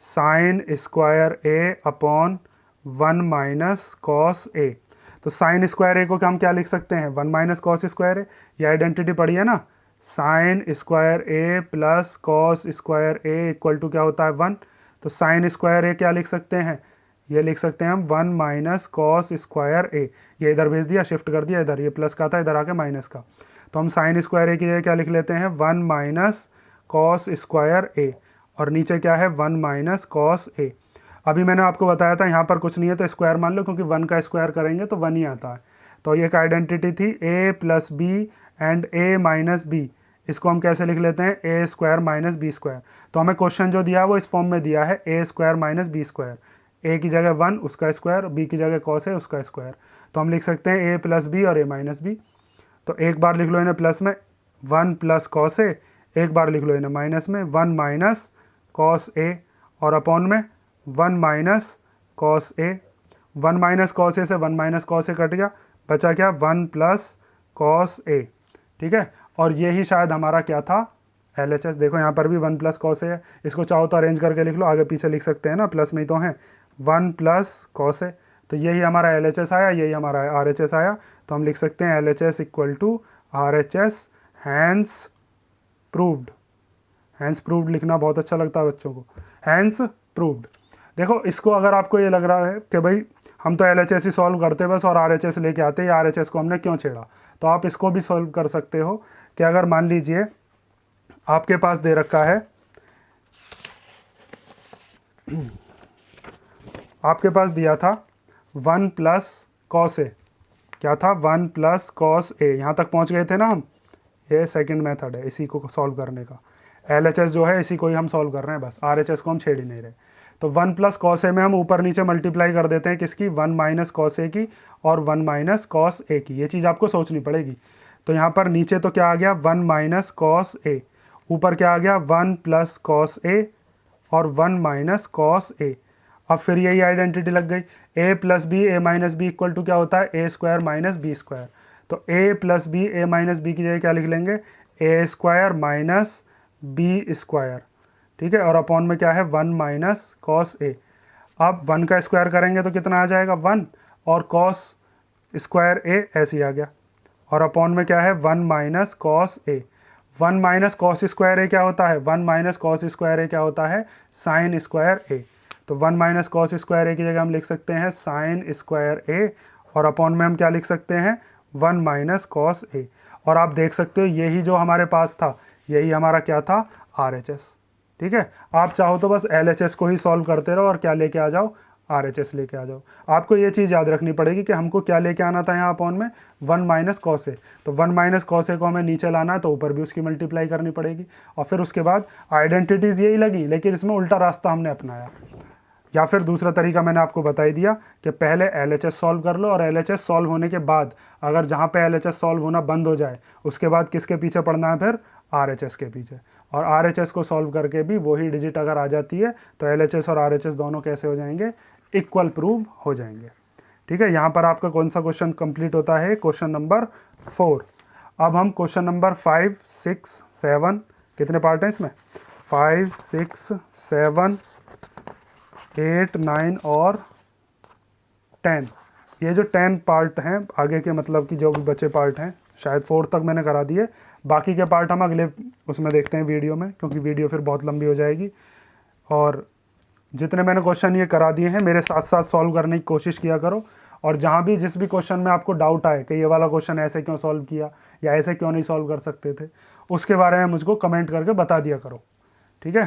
sign square A upon 1 minus cos ए। तो साइन स्क्वायर ए को हम क्या लिख सकते हैं, 1 माइनस कॉस स्क्वायर ए, ये आइडेंटिटी पढ़ी है ना, sine square a plus cos square A equal to क्या होता है 1। तो साइन स्क्वायर ए क्या लिख सकते हैं, ये लिख सकते हैं हम 1 माइनस कॉस स्क्वायर ए। ये इधर भेज दिया, शिफ्ट कर दिया इधर, ये प्लस का था इधर आके माइनस का। तो हम साइन स्क्वायर ए की जगह क्या लिख लेते हैं, 1 माइनस कॉस स्क्वायर ए, और नीचे क्या है 1 माइनस कॉस ए। अभी मैंने आपको बताया था यहाँ पर कुछ नहीं है तो स्क्वायर मान लो, क्योंकि 1 का स्क्वायर करेंगे तो 1 ही आता है। तो ये एक आइडेंटिटी थी a plus B and a minus b, इसको हम कैसे लिख लेते हैं, a square minus B square. तो हमें क्वेश्चन जो दिया है वो इस फॉर्म में दिया है, ए स्क्वायर माइनस बी स्क्वायर, ए की जगह 1 उसका स्क्वायर, बी की जगह कॉस है उसका स्क्वायर। तो हम लिख सकते हैं a प्लस बी और a माइनस बी। तो एक बार लिख लो इन्हें प्लस में 1 प्लस कॉस ए, एक बार लिख लो इन्हें माइनस में 1 माइनस कॉस ए, और अपॉन में 1 माइनस कॉस ए। 1 माइनस कॉस ए से 1 माइनस कॉस ए कट गया, बचा क्या 1 प्लस कॉस ए। ठीक है, और ये ही शायद हमारा क्या था LHS। देखो यहाँ पर भी 1 प्लस कॉस ए है, इसको चाहो तो अरेंज करके लिख लो, आगे पीछे लिख सकते हैं ना, प्लस में ही तो हैं, 1 प्लस कॉस ए। तो यही हमारा LHS आया, यही हमारा RHS आया। तो हम लिख सकते हैं LHS equal to RHS, hence proved. Hence proved लिखना बहुत अच्छा लगता है बच्चों को, हैंस प्रूव्ड। देखो इसको अगर आपको ये लग रहा है कि भाई हम तो LHS ही सॉल्व करते बस और RHS लेके आते, या RHS को हमने क्यों छेड़ा, तो आप इसको भी सॉल्व कर सकते हो कि अगर मान लीजिए आपके पास दे रखा है, आपके पास दिया था 1 प्लस कॉस ए, क्या था 1 प्लस कॉस ए, यहाँ तक पहुँच गए थे ना हम, ये सेकंड मेथड है इसी को सॉल्व करने का। LHS जो है इसी को ही हम सॉल्व कर रहे हैं बस, RHS को हम छेड़ ही नहीं रहे। तो 1 प्लस कॉस ए में हम ऊपर नीचे मल्टीप्लाई कर देते हैं किसकी, 1 माइनस कॉस ए की और 1 माइनस कॉस ए की। ये चीज़ आपको सोचनी पड़ेगी। तो यहाँ पर नीचे तो क्या आ गया 1 माइनस कॉस ए, ऊपर क्या आ गया 1 प्लस कॉस ए और 1 माइनस कॉस ए। अब फिर यही आइडेंटिटी लग गई, a plus b a minus B equal to क्या होता है, ए स्क्वायर माइनस बी स्क्वायर। तो a plus b a minus b की जगह क्या लिख लेंगे, a square minus B square. ठीक है, और अपॉन में क्या है 1 माइनस कॉस ए। अब 1 का स्क्वायर करेंगे तो कितना आ जाएगा 1, और कॉस स्क्वायर ए ऐसे ही आ गया, और अपॉन में क्या है 1 माइनस कॉस ए। 1 माइनस कॉस स्क्वायर ए क्या होता है, 1 माइनस कॉस स्क्वायर ए क्या होता है, साइन स्क्वायर ए। तो 1 माइनस कॉस स्क्वायर ए की जगह हम लिख सकते हैं साइन स्क्वायर ए, और अपॉन में हम क्या लिख सकते हैं 1 माइनस कॉस ए। और आप देख सकते हो यही जो हमारे पास था, यही हमारा क्या था RHS। ठीक है, आप चाहो तो बस LHS को ही सॉल्व करते रहो और क्या लेके आ जाओ, RHS लेके आ जाओ। आपको ये चीज़ याद रखनी पड़ेगी कि हमको क्या लेके आना था यहाँ अपॉन में 1 माइनस कॉस ए। तो 1 माइनस कॉस ए को हमें नीचे लाना है तो ऊपर भी उसकी मल्टीप्लाई करनी पड़ेगी, और फिर उसके बाद आइडेंटिटीज़ यही लगी, लेकिन इसमें उल्टा रास्ता हमने अपनाया। या फिर दूसरा तरीका मैंने आपको बता ही दिया कि पहले LHS सॉल्व कर लो, और LHS सॉल्व होने के बाद अगर जहाँ पे LHS सॉल्व होना बंद हो जाए उसके बाद किसके पीछे पड़ना है, फिर RHS के पीछे। और RHS को सॉल्व करके भी वही डिजिट अगर आ जाती है तो LHS और RHS दोनों कैसे हो जाएंगे, इक्वल प्रूव हो जाएंगे। ठीक है, यहाँ पर आपका कौन सा क्वेश्चन कंप्लीट होता है, क्वेश्चन नंबर 4। अब हम क्वेश्चन नंबर 5, 6, 7, कितने पार्ट हैं इसमें, 5, 6, 7, 8, 9 और 10, ये जो 10 पार्ट हैं आगे के, मतलब कि जो भी बचे पार्ट हैं, शायद 4 तक मैंने करा दिए, बाकी के पार्ट हम अगले उसमें देखते हैं वीडियो में, क्योंकि वीडियो फिर बहुत लंबी हो जाएगी। और जितने मैंने क्वेश्चन ये करा दिए हैं मेरे साथ साथ सॉल्व करने की कोशिश किया करो, और जहाँ भी जिस भी क्वेश्चन में आपको डाउट आए कि ये वाला क्वेश्चन ऐसे क्यों सॉल्व किया या ऐसे क्यों नहीं सॉल्व कर सकते थे, उसके बारे में मुझको कमेंट करके बता दिया करो। ठीक है।